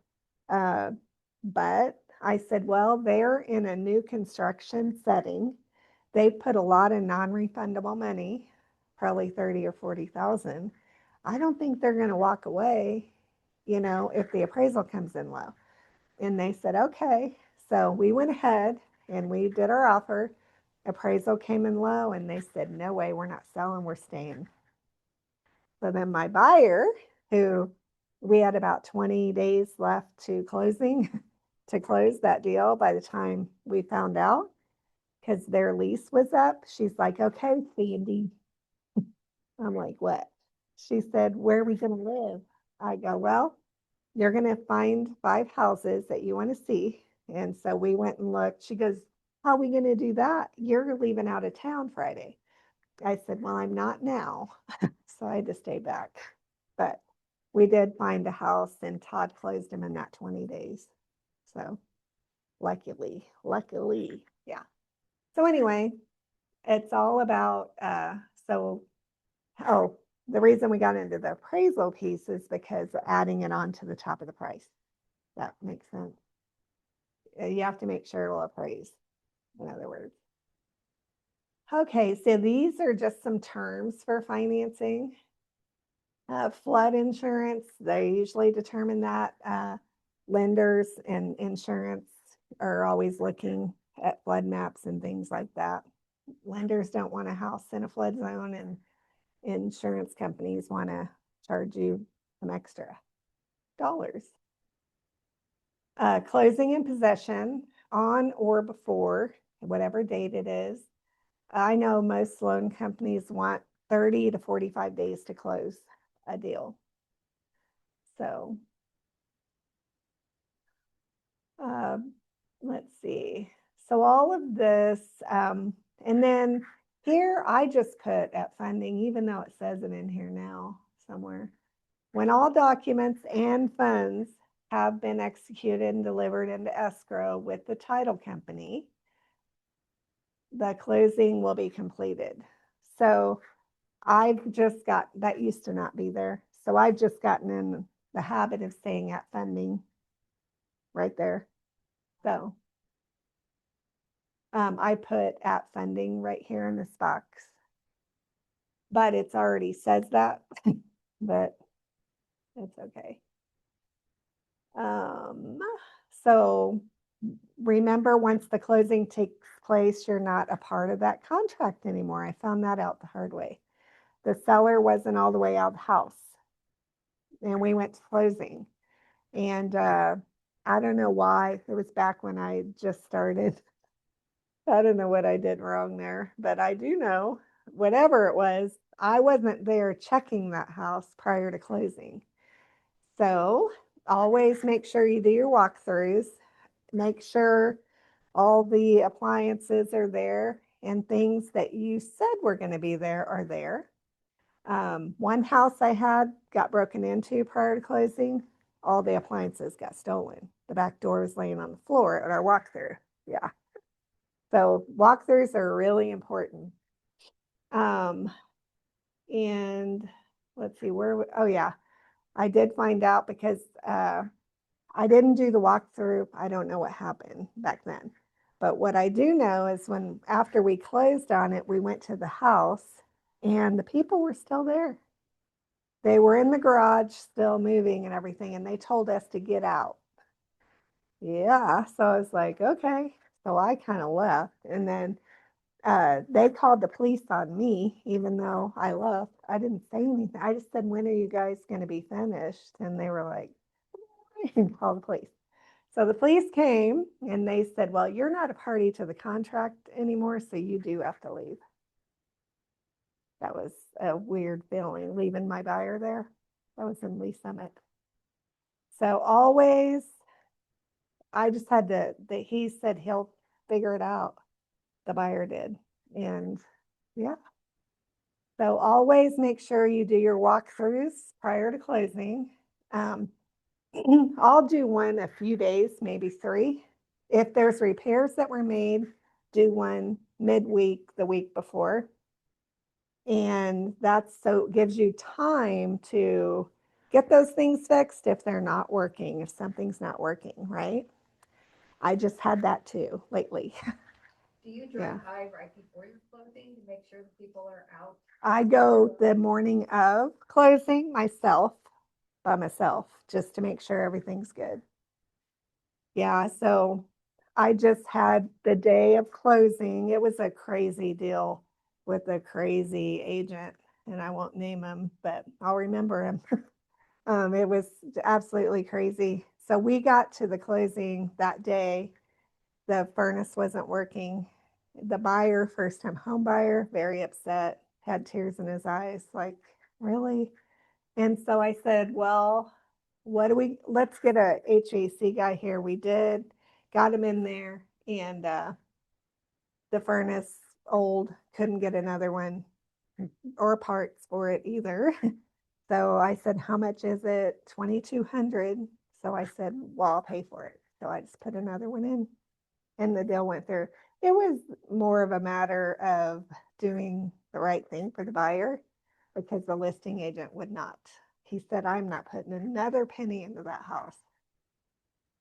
But I said, well, they're in a new construction setting. They put a lot of non-refundable money, probably 30 or 40,000. I don't think they're going to walk away, if the appraisal comes in low. And they said, okay. So we went ahead and we did our offer. Appraisal came in low and they said, no way, we're not selling, we're staying. So then my buyer, who we had about 20 days left to closing, to close that deal by the time we found out, because their lease was up, she's like, okay, Sandy. I'm like, what? She said, where are we going to live? I go, well, you're going to find 5 houses that you want to see. And so we went and looked. She goes, how are we going to do that? You're leaving out of town Friday. I said, well, I'm not now. So I had to stay back. But we did find a house and Todd closed him in that 20 days. So luckily, yeah. So anyway, it's all about, the reason we got into the appraisal piece is because adding it on to the top of the price. That makes sense. You have to make sure it'll appraise, in other words. Okay, so these are just some terms for financing. Flood insurance, they usually determine that. Lenders and insurance are always looking at flood maps and things like that. Lenders don't want a house in a flood zone, and insurance companies want to charge you some extra dollars. Closing in possession on or before whatever date it is. I know most loan companies want 30 to 45 days to close a deal. So let's see. So all of this, and then here I just put at funding, even though it says it in here now somewhere. When all documents and funds have been executed and delivered into escrow with the title company, the closing will be completed. So I've just got, that used to not be there. So I've just gotten in the habit of saying at funding right there. So I put at funding right here in this box, but it's already says that, but it's okay. So remember, once the closing takes place, you're not a part of that contract anymore. I found that out the hard way. The seller wasn't all the way out of the house, and we went to closing. And I don't know why. It was back when I just started. I don't know what I did wrong there, but I do know whatever it was, I wasn't there checking that house prior to closing. So always make sure you do your walkthroughs. Make sure all the appliances are there and things that you said were going to be there are there. One house I had got broken into prior to closing. All the appliances got stolen. The back door was laying on the floor at our walkthrough. Yeah. So walkthroughs are really important. And let's see oh yeah, I did find out because I didn't do the walkthrough. I don't know what happened back then. But what I do know is after we closed on it, we went to the house and the people were still there. They were in the garage still moving and everything, and they told us to get out. Yeah, so I was like, okay. So I kind of left. And then they called the police on me, even though I left. I didn't say anything. I just said, when are you guys going to be finished? And they were like, call the police. So the police came and they said, well, you're not a party to the contract anymore, so you do have to leave. That was a weird feeling, leaving my buyer there. That was in Lee Summit. So always, I just had to, he said he'll figure it out. The buyer did. And yeah. So always make sure you do your walkthroughs prior to closing. I'll do one a few days, maybe 3. If there's repairs that were made, do one midweek, the week before. And that's so it gives you time to get those things fixed if they're not working, if something's not working, right? I just had that too lately.
Do you
Yeah.
drive by right before your closing to make sure that people are out?
I go the morning of closing by myself, just to make sure everything's good. Yeah, so I just had the day of closing. It was a crazy deal with a crazy agent, and I won't name him, but I'll remember him. It was absolutely crazy. So we got to the closing that day. The furnace wasn't working. The buyer, first time home buyer, very upset, had tears in his eyes, like, really? And so I said, well, let's get a HVAC guy here. We did, got him in there, and the furnace old, couldn't get another one or parts for it either. So I said, how much is it? 2,200. So I said, well, I'll pay for it. So I just put another one in, and the deal went through. It was more of a matter of doing the right thing for the buyer, because the listing agent would not. He said, I'm not putting another penny into that house.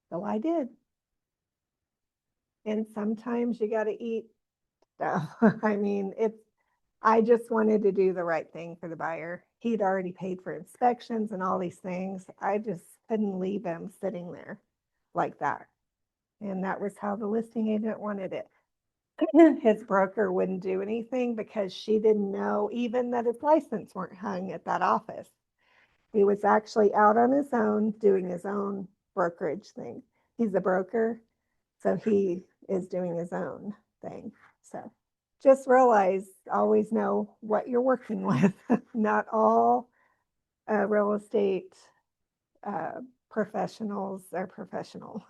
So I did. And sometimes you got to eat stuff. I mean, I just wanted to do the right thing for the buyer. He'd already paid for inspections and all these things. I just couldn't leave him sitting there like that. And that was how the listing agent wanted it. His broker wouldn't do anything because she didn't know even that his license weren't hung at that office. He was actually out on his own doing his own brokerage thing. He's a broker, so he is doing his own thing. So just realize, always know what you're working with. Not all real estate professionals are professional.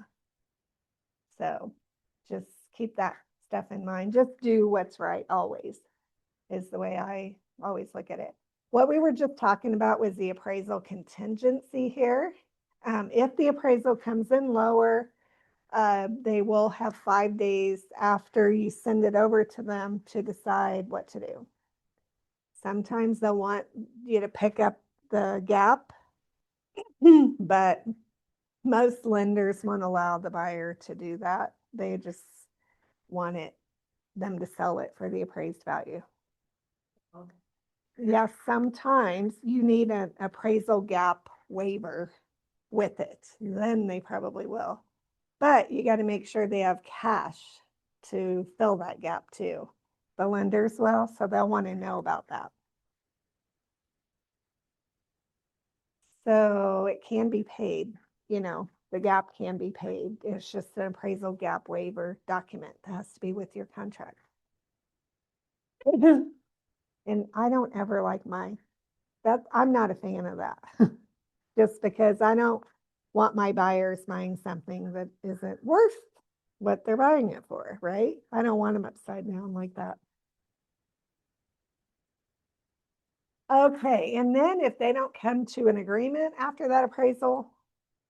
So just keep that stuff in mind. Just do what's right always, is the way I always look at it. What we were just talking about was the appraisal contingency here. If the appraisal comes in lower, they will have 5 days after you send it over to them to decide what to do. Sometimes they'll want you to pick up the gap, but most lenders won't allow the buyer to do that. They just want them to sell it for the appraised value.
Okay.
Yeah, sometimes you need an appraisal gap waiver with it. Then they probably will. But you got to make sure they have cash to fill that gap too. The lenders will, so they'll want to know about that. So it can be paid, the gap can be paid. It's just an appraisal gap waiver document that has to be with your contract. And I don't ever like I'm not a fan of that. Just because I don't want my buyers buying something that isn't worth what they're buying it for, right? I don't want them upside down like that. Okay, and then if they don't come to an agreement after that appraisal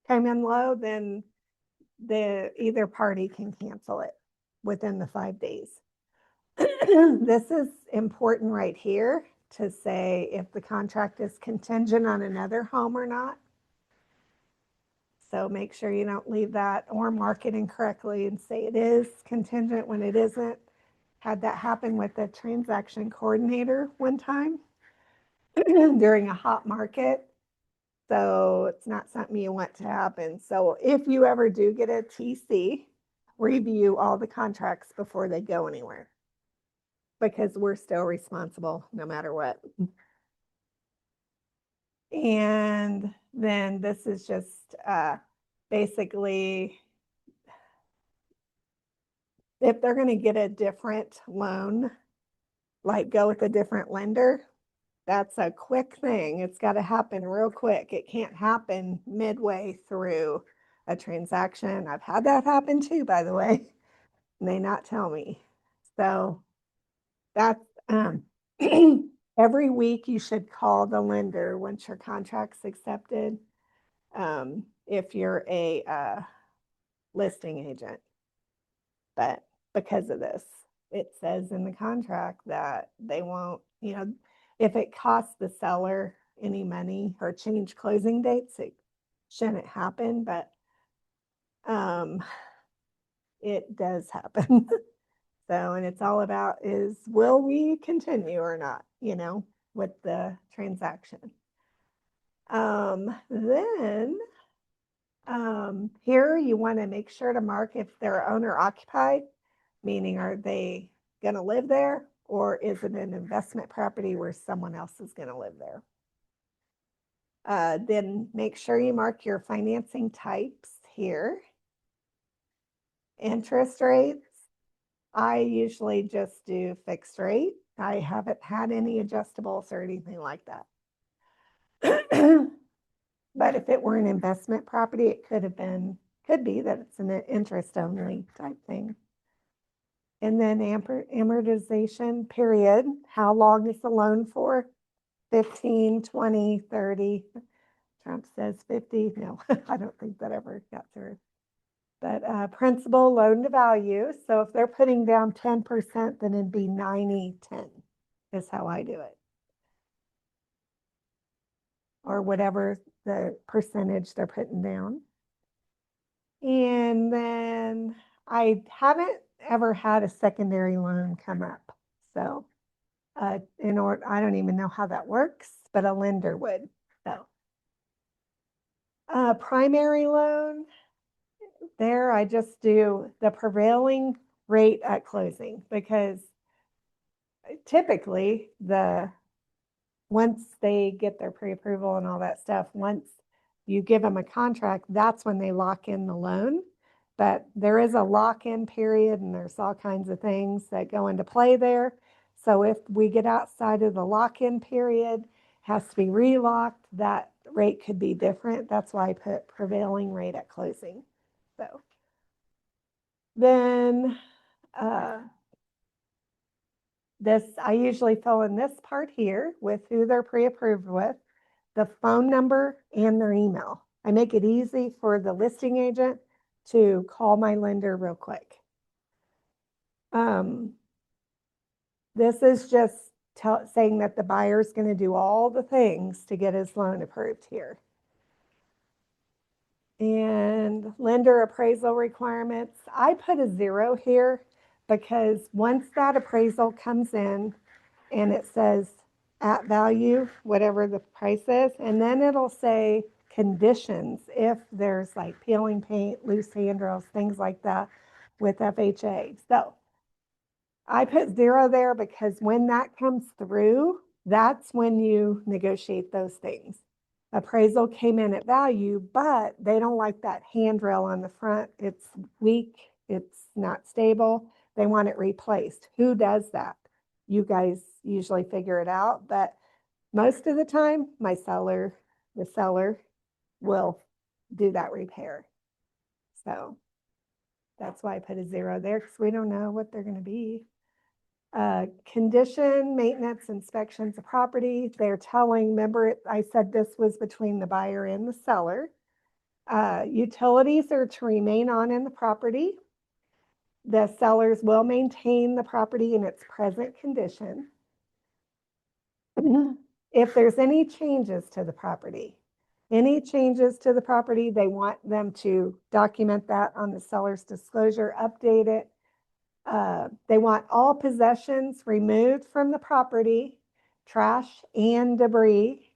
came in low, then either party can cancel it within the 5 days. This is important right here to say if the contract is contingent on another home or not. So make sure you don't leave that or mark it incorrectly and say it is contingent when it isn't. Had that happen with the transaction coordinator one time during a hot market. So it's not something you want to happen. So if you ever do get a TC, review all the contracts before they go anywhere. because we're still responsible no matter what. And then this is just basically if they're going to get a different loan, like go with a different lender, that's a quick thing. It's got to happen real quick. It can't happen midway through a transaction. I've had that happen too, by the way, and they not tell me. So that's every week you should call the lender once your contract's accepted. If you're a listing agent. But because of this, it says in the contract that they won't, if it costs the seller any money or change closing dates, it shouldn't happen, but it does happen. So, and it's all about is will we continue or not, with the transaction. Then here you want to make sure to mark if they're owner occupied, meaning are they going to live there or is it an investment property where someone else is going to live there? Then make sure you mark your financing types here. Interest rates, I usually just do fixed rate. I haven't had any adjustables or anything like that. But if it were an investment property, it could be that it's an interest only type thing. And then amortization period, how long is the loan for? 15, 20, 30. Trump says 50. No, I don't think that ever got through. But principal loan to value. So if they're putting down 10%, then it'd be 90-10 is how I do it. Or whatever the percentage they're putting down. And then I haven't ever had a secondary loan come up. So I don't even know how that works, but a lender would. So primary loan, there I just do the prevailing rate at closing because typically once they get their pre-approval and all that stuff, once you give them a contract, that's when they lock in the loan. But there is a lock-in period and there's all kinds of things that go into play there. So if we get outside of the lock-in period, has to be relocked, that rate could be different. That's why I put prevailing rate at closing. So then I usually fill in this part here with who they're pre-approved with, the phone number and their email. I make it easy for the listing agent to call my lender real quick. This is just saying that the buyer is going to do all the things to get his loan approved here. And lender appraisal requirements, I put a 0 here because once that appraisal comes in and it says at value, whatever the price is, and then it'll say conditions if there's like peeling paint, loose handrails, things like that with FHA. So I put 0 there because when that comes through, that's when you negotiate those things. Appraisal came in at value, but they don't like that handrail on the front. It's weak, it's not stable. They want it replaced. Who does that? You guys usually figure it out, but most of the time, the seller will do that repair. So that's why I put a 0 there because we don't know what they're going to be. Condition, maintenance, inspections of property. They're remember I said this was between the buyer and the seller. Utilities are to remain on in the property. The sellers will maintain the property in its present condition. If there's any changes to the property, they want them to document that on the seller's disclosure, update it. They want all possessions removed from the property, trash and debris,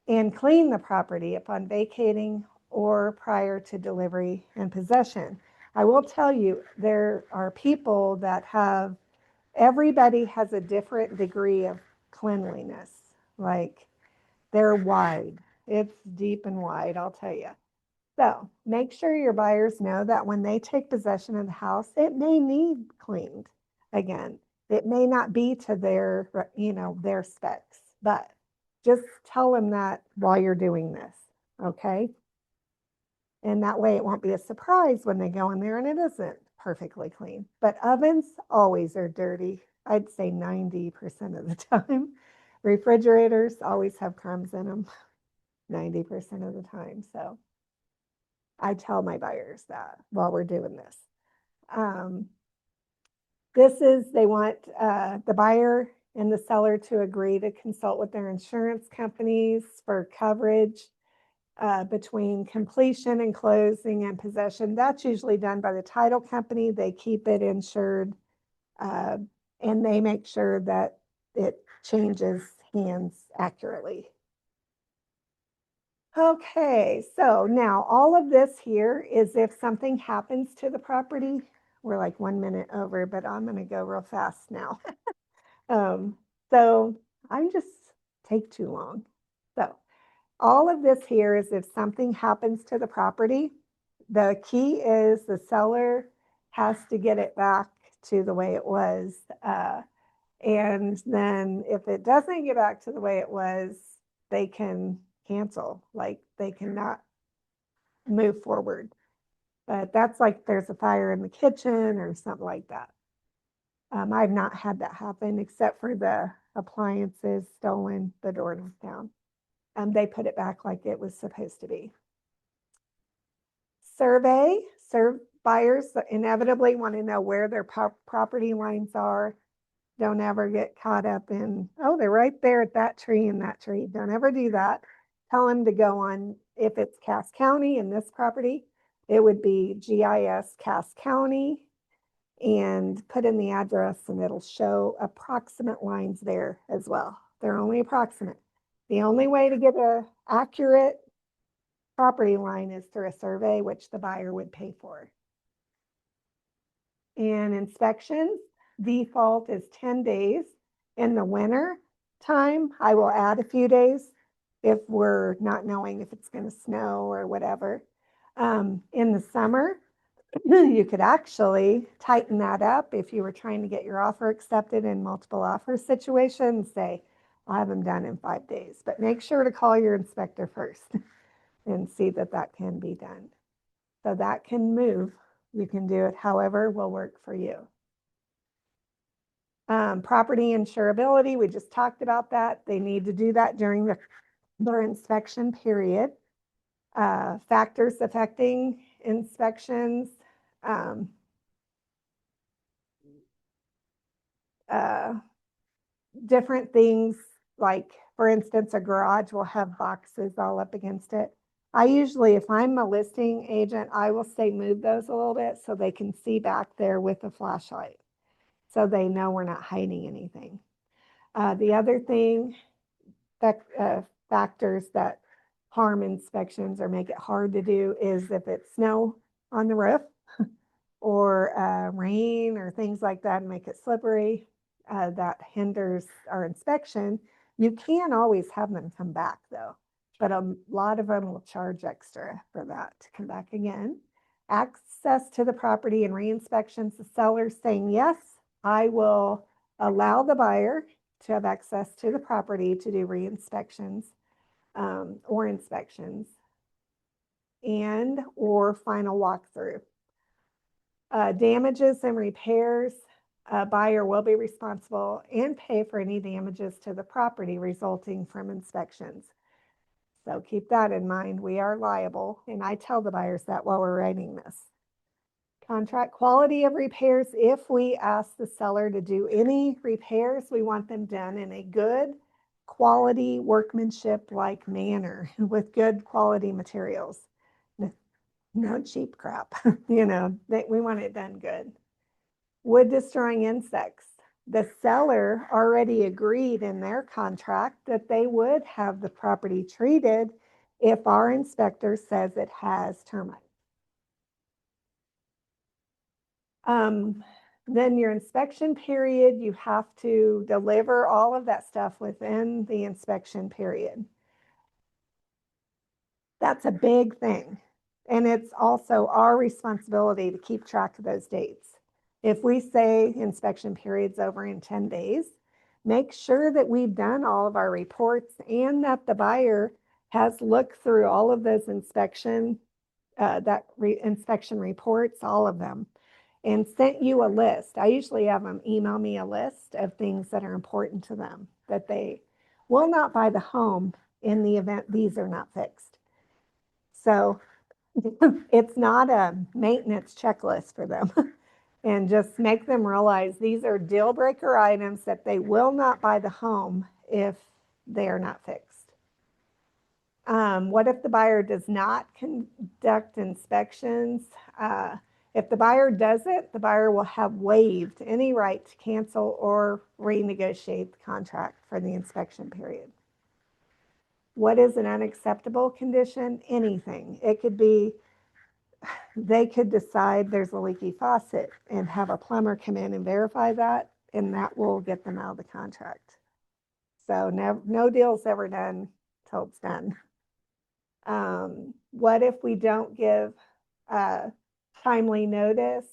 and clean the property upon vacating or prior to delivery and possession. I will tell you, there are people that have everybody has a different degree of cleanliness. Like they're wide. It's deep and wide, I'll tell you. So make sure your buyers know that when they take possession of the house, it may need cleaned again. It may not be to their, their specs, but just tell them that while you're doing this, okay? And that way it won't be a surprise when they go in there and it isn't perfectly clean. But ovens always are dirty. I'd say 90% of the time. Refrigerators always have crumbs in them 90% of the time. So I tell my buyers that while we're doing this. They want the buyer and the seller to agree to consult with their insurance companies for coverage between completion and closing and possession. That's usually done by the title company. They keep it insured and they make sure that it changes hands accurately. Okay, so now all of this here is if something happens to the property. We're like 1 minute over, but I'm going to go real fast now. So I'm just take too long. So all of this here is if something happens to the property, the key is the seller has to get it back to the way it was. And then if it doesn't get back to the way it was, they can cancel, like they cannot move forward. But that's like there's a fire in the kitchen or something like that. I've not had that happen except for the appliances stolen, the door was down. They put it back like it was supposed to be. Buyers inevitably want to know where their property lines are. Don't ever get caught up in, oh, they're right there at that tree and that tree. Don't ever do that. Tell them to go on, if it's Cass County and this property, it would be GIS Cass County and put in the address and it'll show approximate lines there as well. They're only approximate. The only way to get an accurate property line is through a survey, which the buyer would pay for. And inspections, default is 10 days. In the winter time, I will add a few days if we're not knowing if it's going to snow or whatever. In the summer, you could actually tighten that up if you were trying to get your offer accepted in multiple offer situations. Say, I'll have them done in 5 days, but make sure to call your inspector first and see that that can be done. So that can move. You can do it however will work for you. Property insurability, we just talked about that. They need to do that during their inspection period. Factors affecting inspections. Different things like, for instance, a garage will have boxes all up against it. I usually, if I'm a listing agent, I will say move those a little bit so they can see back there with a flashlight so they know we're not hiding anything. The other thing, factors that harm inspections or make it hard to do is if it's snow on the roof or rain or things like that and make it slippery. That hinders our inspection. You can always have them come back though, but a lot of them will charge extra for that to come back again. Access to the property and re-inspections, the seller saying, yes, I will allow the buyer to have access to the property to do re-inspections or inspections and or final walkthrough. Damages and repairs, a buyer will be responsible and pay for any damages to the property resulting from inspections. So keep that in mind. We are liable, and I tell the buyers that while we're writing this. Contract quality of repairs. If we ask the seller to do any repairs, we want them done in a good quality workmanship-like manner with good quality materials. No cheap crap, we want it done good. Wood destroying insects. The seller already agreed in their contract that they would have the property treated if our inspector says it has termites. Then your inspection period, you have to deliver all of that stuff within the inspection period. That's a big thing. And it's also our responsibility to keep track of those dates. If we say inspection period's over in 10 days, make sure that we've done all of our reports and that the buyer has looked through all of those inspection reports, all of them, and sent you a list. I usually have them email me a list of things that are important to them, that they will not buy the home in the event these are not fixed. So it's not a maintenance checklist for them. And just make them realize these are deal breaker items that they will not buy the home if they are not fixed. What if the buyer does not conduct inspections? If the buyer does it, the buyer will have waived any right to cancel or renegotiate the contract for the inspection period. What is an unacceptable condition? Anything. It could be they could decide there's a leaky faucet and have a plumber come in and verify that, and that will get them out of the contract. So no deal's ever done till it's done. What if we don't give timely notice?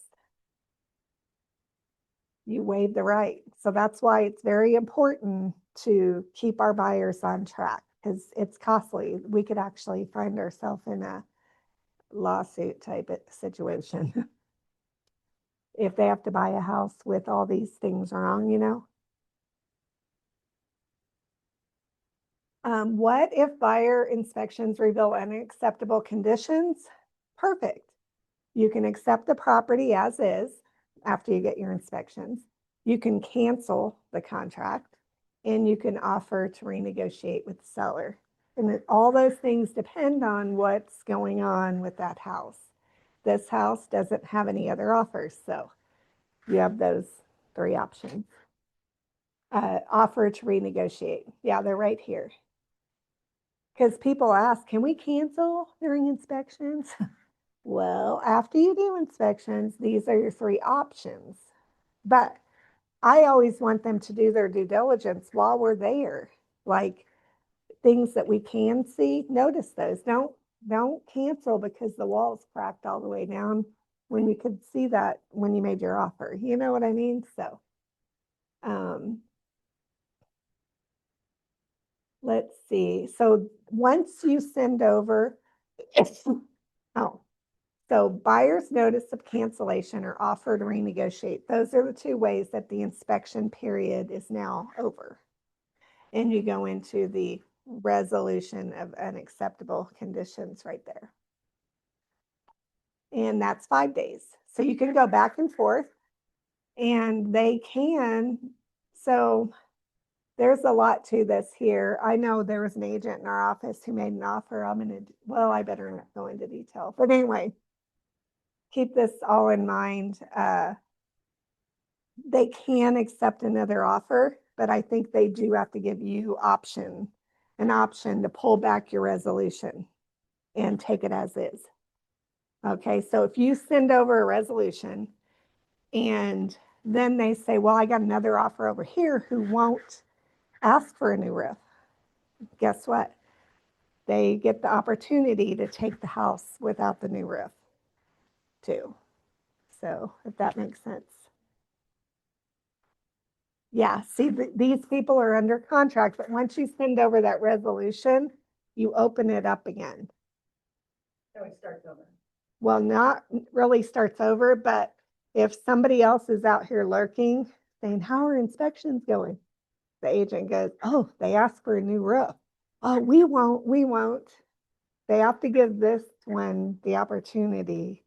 You waive the right. So that's why it's very important to keep our buyers on track, because it's costly. We could actually find ourselves in a lawsuit type of situation if they have to buy a house with all these things wrong, you know. What if buyer inspections reveal unacceptable conditions? Perfect. You can accept the property as is after you get your inspections. You can cancel the contract, and you can offer to renegotiate with the seller. And all those things depend on what's going on with that house. This house doesn't have any other offers, so you have those three options. Offer to renegotiate. Yeah, they're right here. Because people ask, can we cancel during inspections? Well, after you do inspections, these are your three options. But I always want them to do their due diligence while we're there. Like things that we can see, notice those. Don't cancel because the wall's cracked all the way down when you could see that when you made your offer. You know what I mean? So let's see. So once you send over, so buyer's notice of cancellation or offer to renegotiate. Those are the two ways that the inspection period is now over. And you go into the resolution of unacceptable conditions right there. And that's 5 days. So you can go back and forth, and they can. So there's a lot to this here. I know there was an agent in our office who made an offer. I better not go into detail. But anyway, keep this all in mind. They can accept another offer, but I think they do have to give you an option to pull back your resolution and take it as is. Okay, so if you send over a resolution and then they say, well, I got another offer over here who won't ask for a new roof, guess what? They get the opportunity to take the house without the new roof too. So if that makes sense. Yeah, see, these people are under contract, but once you send over that resolution, you open it up again.
So it starts over.
Well, not really starts over, but if somebody else is out here lurking saying, how are inspections going? The agent goes, oh, they asked for a new roof. Oh, we won't. They have to give this one the opportunity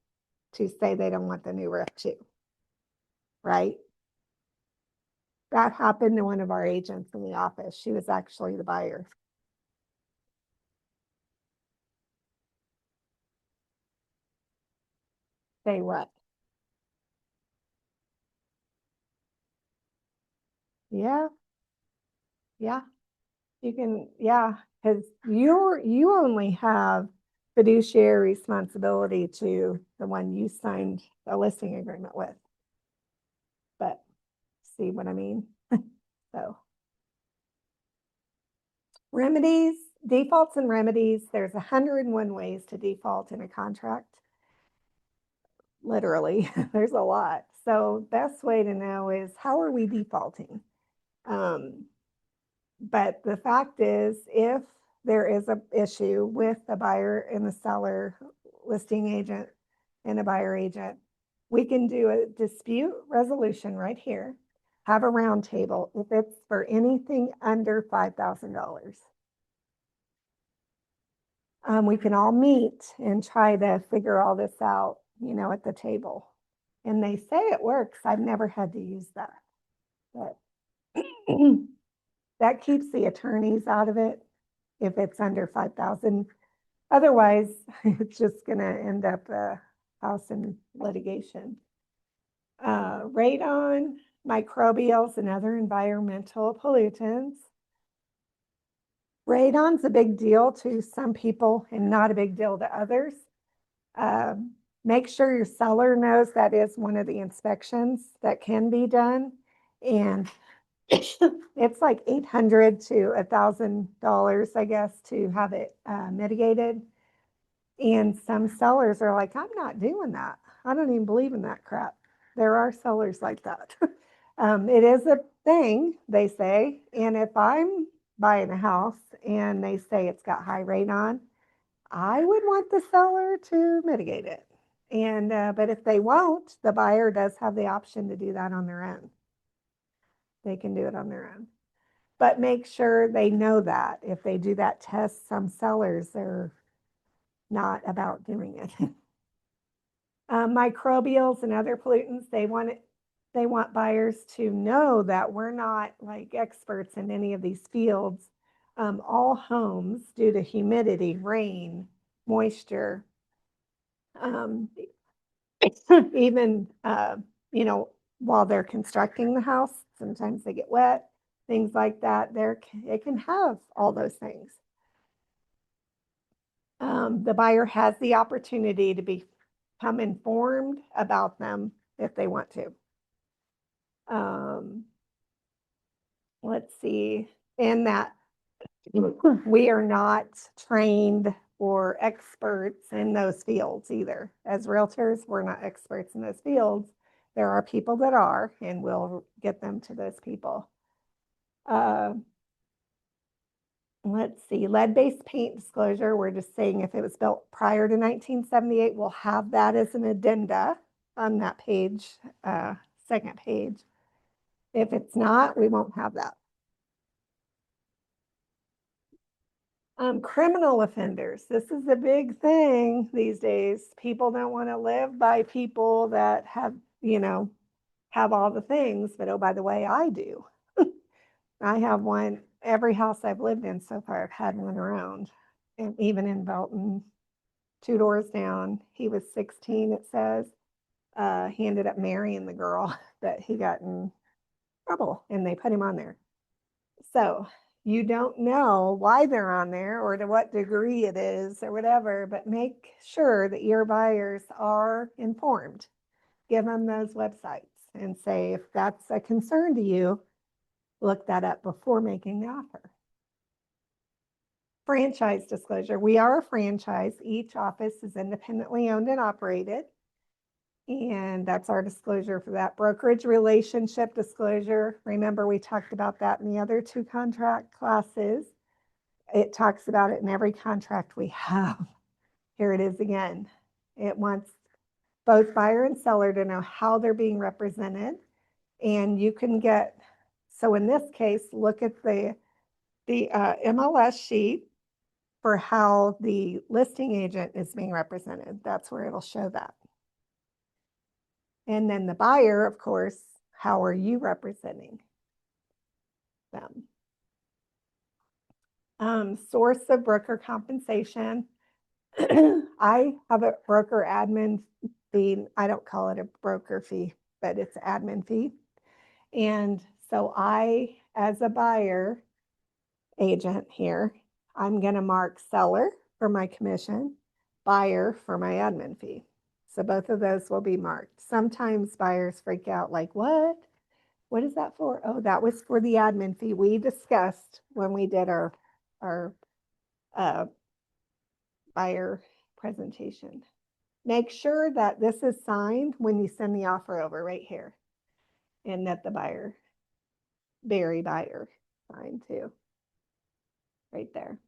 to say they don't want the new roof too, right? That happened to one of our agents in the office. She was actually the buyer. Say what? Yeah. Yeah. You can, yeah, because you only have fiduciary responsibility to the one you signed a listing agreement with. see what I mean? So. Remedies, defaults and remedies, there's 101 ways to default in a contract. Literally, there's a lot. So best way to know is how are we defaulting? But the fact is, if there is an issue with the buyer and the seller, listing agent and a buyer agent, we can do a dispute resolution right here, have a round table if it's for anything under $5,000. We can all meet and try to figure all this out, at the table. And they say it works. I've never had to use that. But that keeps the attorneys out of it if it's under 5,000. Otherwise, it's just going to end up a house in litigation. Radon, microbials, and other environmental pollutants. Radon's a big deal to some people and not a big deal to others. Make sure your seller knows that is one of the inspections that can be done. And it's like $800 to $1,000, I guess, to have it mitigated. And some sellers are like, I'm not doing that. I don't even believe in that crap. There are sellers like that. It is a thing, they say. And if I'm buying a house and they say it's got high radon, I would want the seller to mitigate it. And but if they won't, the buyer does have the option to do that on their own. They can do it on their own. But make sure they know that if they do that test, some sellers are not about doing it. Microbials and other pollutants, they want buyers to know that we're not like experts in any of these fields. All homes, due to humidity, rain, moisture, even while they're constructing the house, sometimes they get wet, things like that. It can have all those things. The buyer has the opportunity to become informed about them if they want to. Let's see, in that we are not trained or experts in those fields either. As realtors, we're not experts in those fields. There are people that are, and we'll get them to those people. Let's see, lead-based paint disclosure. We're just saying if it was built prior to 1978, we'll have that as an addenda on that page, second page. If it's not, we won't have that. Criminal offenders. This is a big thing these days. People don't want to live by people that have all the things, but oh, by the way, I do. I have one. Every house I've lived in so far, I've had one around. And even in Belton, 2 doors down, he was 16, it says. He ended up marrying the girl that he got in trouble, and they put him on there. So you don't know why they're on there or to what degree it is or whatever, but make sure that your buyers are informed. Give them those websites and say, if that's a concern to you, look that up before making the offer. Franchise disclosure. We are a franchise. Each office is independently owned and operated. And that's our disclosure for that. Brokerage relationship disclosure. Remember, we talked about that in the other 2 contract classes. It talks about it in every contract we have. Here it is again. It wants both buyer and seller to know how they're being represented. And you can get, so in this case, look at the MLS sheet for how the listing agent is being represented. That's where it'll show that. And then the buyer, of course, how are you representing them? Source of broker compensation. I have a broker admin fee. I don't call it a broker fee, but it's an admin fee. And so I, as a buyer agent here, I'm going to mark seller for my commission, buyer for my admin fee. So both of those will be marked. Sometimes buyers freak out like, what? What is that for? Oh, that was for the admin fee we discussed when we did our uh, buyer presentation. Make sure that this is signed when you send the offer over right here. And that the buyer, Barry Buyer, signed too. Right there.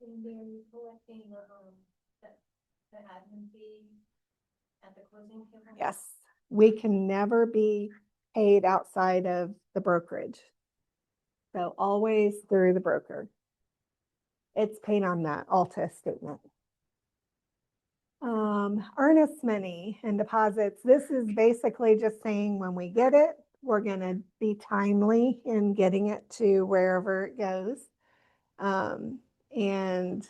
And they're collecting, the admin fee at the closing table?
Yes, we can never be paid outside of the brokerage. So always through the broker. It's paid on that Alta statement. Earnest money and deposits. This is basically just saying when we get it, we're gonna be timely in getting it to wherever it goes. And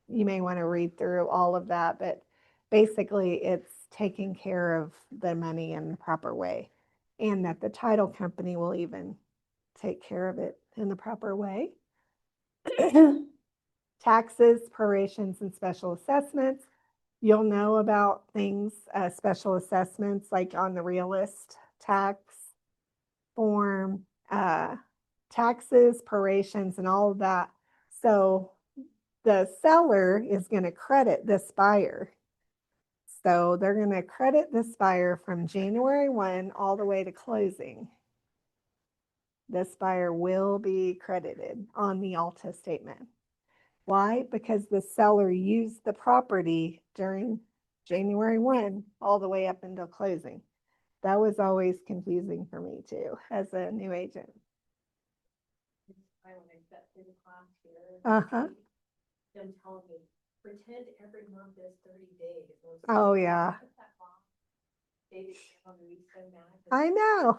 you may want to read through all of that, but basically it's taking care of the money in the proper way, and that the title company will even take care of it in the proper way. Taxes, prorations, and special assessments. You'll know about things, special assessments like on the realist tax form, taxes, prorations, and all of that. So the seller is going to credit this buyer. So they're going to credit this buyer from January 1 all the way to closing. This buyer will be credited on the Alta statement. Why? Because the seller used the property during January 1 all the way up until closing. That was always confusing for me too, as a new agent.
I when I sat through the class here.
Uh-huh.
Them telling me, pretend every month is 30 days. I was
Oh,
like,
yeah.
"What that long?" David Cameron would be so mad.
I know.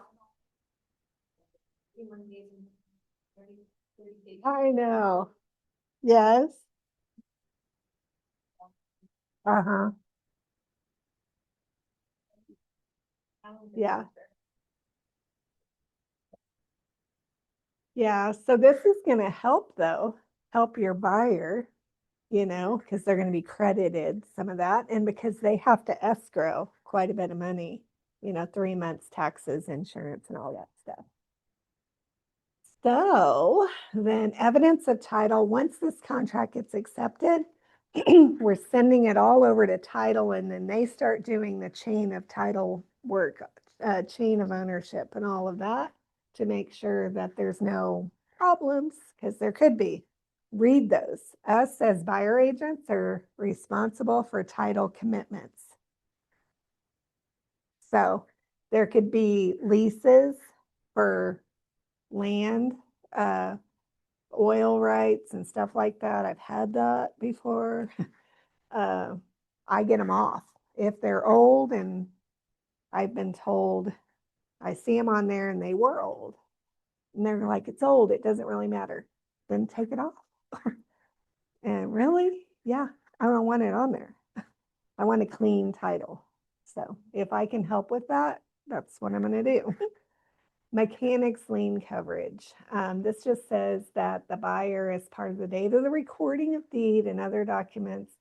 31 days and 30 days.
I know. Yes. Uh-huh. Yeah. Yeah. So this is going to help though, help your buyer, because they're going to be credited some of that. And because they have to escrow quite a bit of money, 3 months taxes, insurance, and all that stuff. So then evidence of title, once this contract gets accepted, we're sending it all over to title, and then they start doing the chain of title work, chain of ownership and all of that to make sure that there's no problems, because there could be. Read those. Us as buyer agents are responsible for title commitments. So there could be leases for land, oil rights and stuff like that. I've had that before. I get them off. If they're old and I've been told, I see them on there and they were old. And they're like, it's old, it doesn't really matter. Then take it off. And really? Yeah, I don't want it on there. I want a clean title. So if I can help with that, that's what I'm going to do. Mechanics lien coverage. This just says that the buyer, as part of the date of the recording of deed and other documents,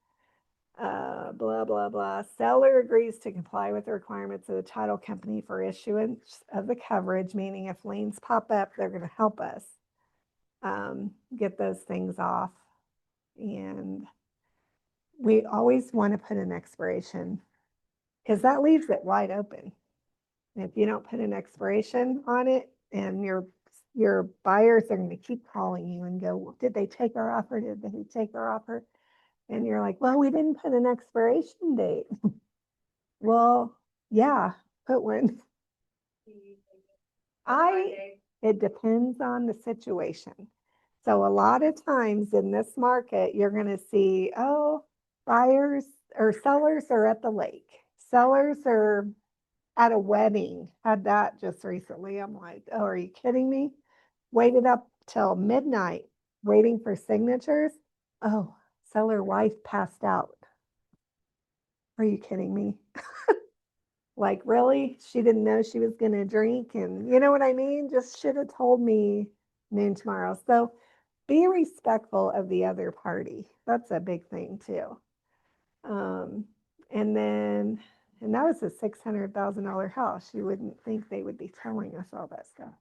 blah, blah, blah. Seller agrees to comply with the requirements of the title company for issuance of the coverage, meaning if liens pop up, they're going to help us get those things off. And we always want to put an expiration, because that leaves it wide open. And if you don't put an expiration on it, and your buyers are going to keep calling you and go, well, did they take our offer? Did they take our offer? And you're like, well, we didn't put an expiration date. Well, yeah, put one. It depends on the situation. So a lot of times in this market, you're going to see, oh, buyers or sellers are at the lake. Sellers are at a wedding. Had that just recently. I'm like, oh, are you kidding me? Waited up till midnight waiting for signatures. Oh, seller wife passed out. Are you kidding me? Like, really? She didn't know she was going to drink, and you know what I mean? Just should have told me noon tomorrow. So be respectful of the other party. That's a big thing too. And then And that was a $600,000 house. You wouldn't think they would be telling us all that stuff.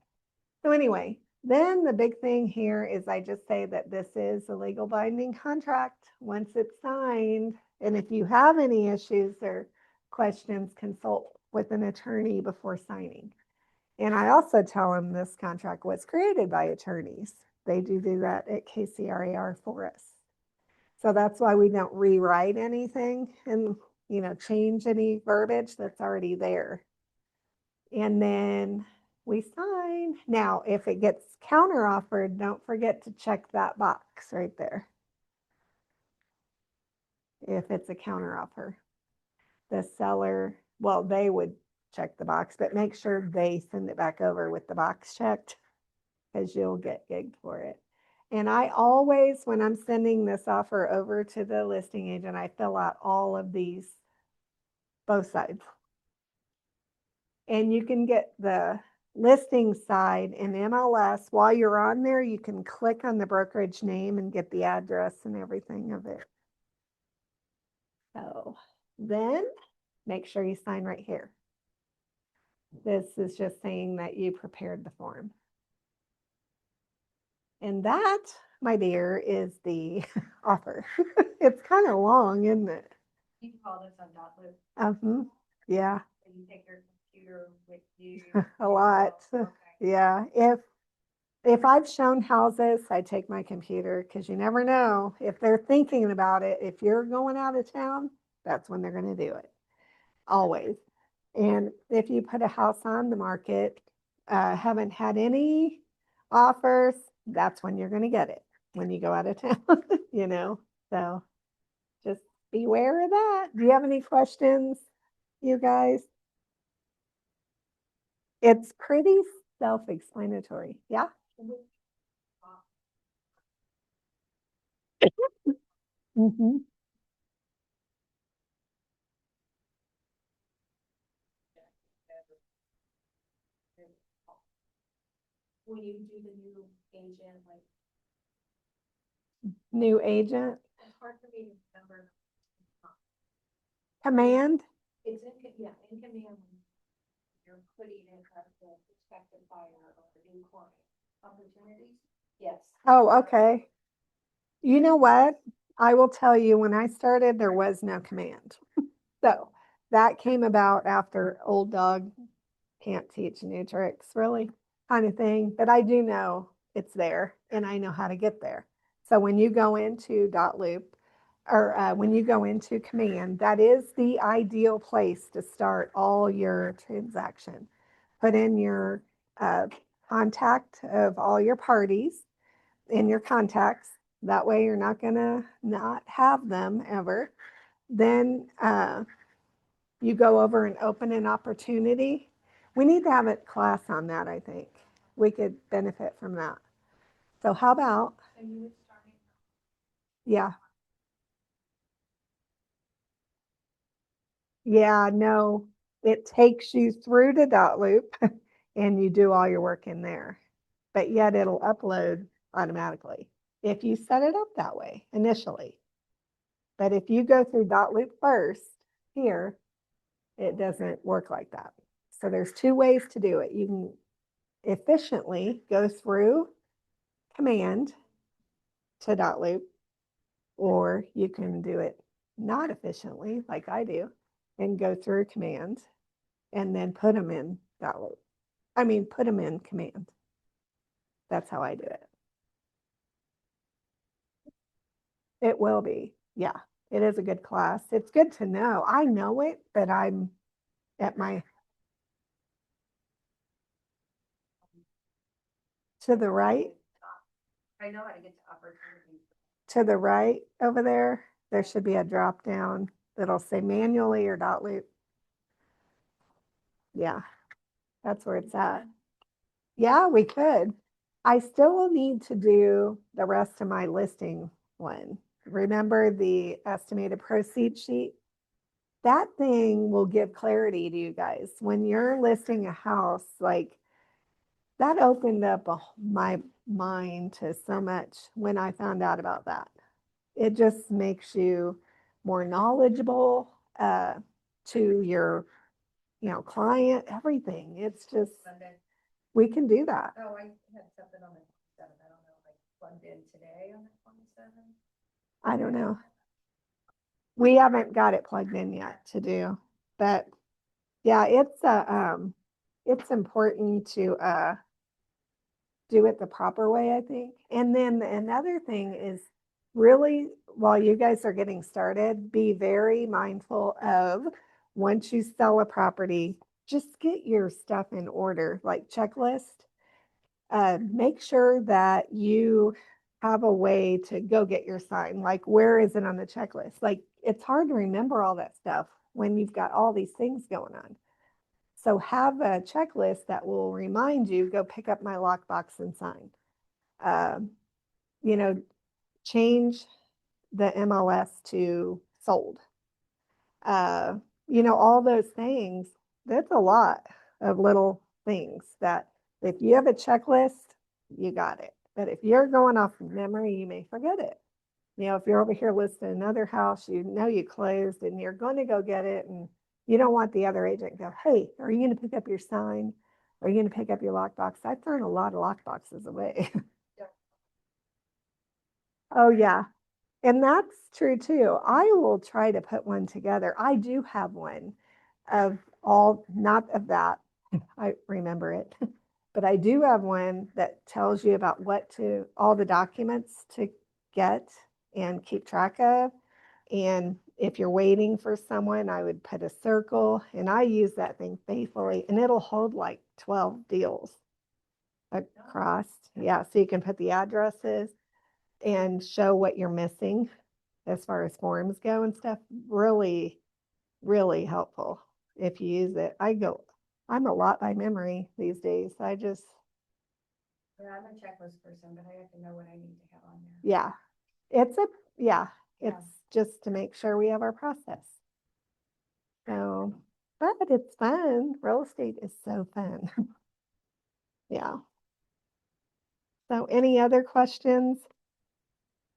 So anyway, then the big thing here is I just say that this is a legal binding contract once it's signed. And if you have any issues or questions, consult with an attorney before signing. And I also tell them this contract was created by attorneys. They do that at KCRAR for us. So that's why we don't rewrite anything and, change any verbiage that's already there. And then we sign. Now, if it gets counteroffered, don't forget to check that box right there. If it's a counteroffer, the seller, well, they would check the box, but make sure they send it back over with the box checked, because you'll get gigged for it. And I always, when I'm sending this offer over to the listing agent, I fill out all of these, both sides. And you can get the listing side in MLS. While you're on there, you can click on the brokerage name and get the address and everything of it. So then make sure you sign right here. This is just saying that you prepared the form. And that, my dear, is the offer. It's kind of long, isn't it?
You can call this on Dotloop,
Yeah,
and you take your computer with you.
a lot.
Okay.
Yeah, if I've shown houses, I take my computer, because you never know if they're thinking about it. If you're going out of town, that's when they're going to do it. Always. And if you put a house on the market, haven't had any offers, that's when you're going to get it, when you go out of town, So just beware of that. Do you have any questions, you guys? It's pretty self-explanatory. Yeah. Mm-hmm.
When you do the new agent, like,
New agent
it's hard for me to remember.
command.
It's in command when you're putting in the expected buyer or new client opportunities. Yes.
Oh, okay. You know what? I will tell you, when I started, there was no command. So that came about after old dog can't teach new tricks, really, kind of thing. But I do know it's there and I know how to get there. So when you go into Dotloop, or when you go into command, that is the ideal place to start all your transaction. Put in your contact of all your parties in your contacts. That way you're not gonna not have them ever. Then you go over and open an opportunity. We need to have a class on that, I think. We could benefit from that. So how about,
So you would start it.
yeah. Yeah, no, it takes you through to Dotloop and you do all your work in there. But yet it'll upload automatically if you set it up that way initially. But if you go through Dotloop first here, it doesn't work like that. So there's two ways to do it. You can efficiently go through command to Dotloop, or you can do it not efficiently like I do and go through command and then put them in Dotloop. I mean, put them in command. That's how I do it. It will be. Yeah, it is a good class. It's good to know. I know it, but I'm at my, to the right,
I know how to get to opportunities.
to the right over there, there should be a drop down that'll say manually or Dotloop. Yeah, that's where it's at. Yeah, we could. I still will need to do the rest of my listing one. Remember the estimated proceed sheet? That thing will give clarity to you guys. When you're listing a house, like that opened up my mind to so much when I found out about that. It just makes you more knowledgeable. to your, client, everything. It's just,
Sunday.
we can do that.
Oh, I had something on the 27th. I don't know if I plugged in today on the 27th.
I don't know. We haven't got it plugged in yet to do, but yeah, it's important to, do it the proper way, I think. And then another thing is really, while you guys are getting started, be very mindful of once you sell a property, just get your stuff in order, like checklist. Make sure that you have a way to go get your sign. Like, where is it on the checklist? Like, it's hard to remember all that stuff when you've got all these things going on. So have a checklist that will remind you, go pick up my lockbox and sign. Um, you know, change the MLS to sold. Uh, all those things, that's a lot of little things that if you have a checklist, you got it. But if you're going off memory, you may forget it. If you're over here listing another house, you closed and you're going to go get it, and you don't want the other agent to go, hey, are you going to pick up your sign? Are you going to pick up your lockbox? I've thrown a lot of lockboxes away. Oh, yeah. And that's true too. I will try to put one together. I do have one of all, not of that, I remember it, but I do have one that tells you about all the documents to get and keep track of. And if you're waiting for someone, I would put a circle, and I use that thing faithfully, and it'll hold like 12 deals across. Yeah, so you can put the addresses and show what you're missing as far as forms go and stuff. Really, really helpful if you use it. I'm a lot by memory these days.
Yeah, I'm a checklist person, but I have to know what I need to have on there.
Yeah,
Yeah.
it's just to make sure we have our process. So, but it's fun. Real estate is so fun. Yeah. So any other questions?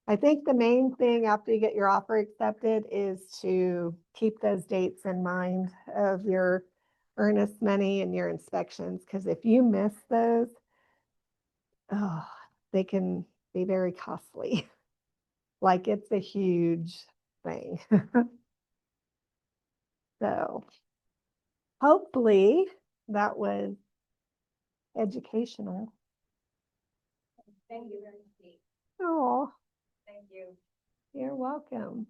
I think the main thing after you get your offer accepted is to keep those dates in mind of your earnest money and your inspections, because if you miss those, oh, they can be very costly. Like, it's a huge thing. So hopefully that was educational.
Thank you very much.
Oh,
Thank you.
you're welcome.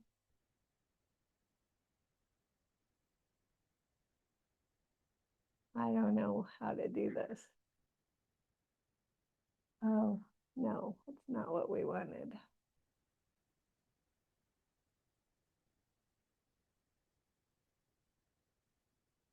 I don't know how to do this. Oh, no, that's not what we wanted.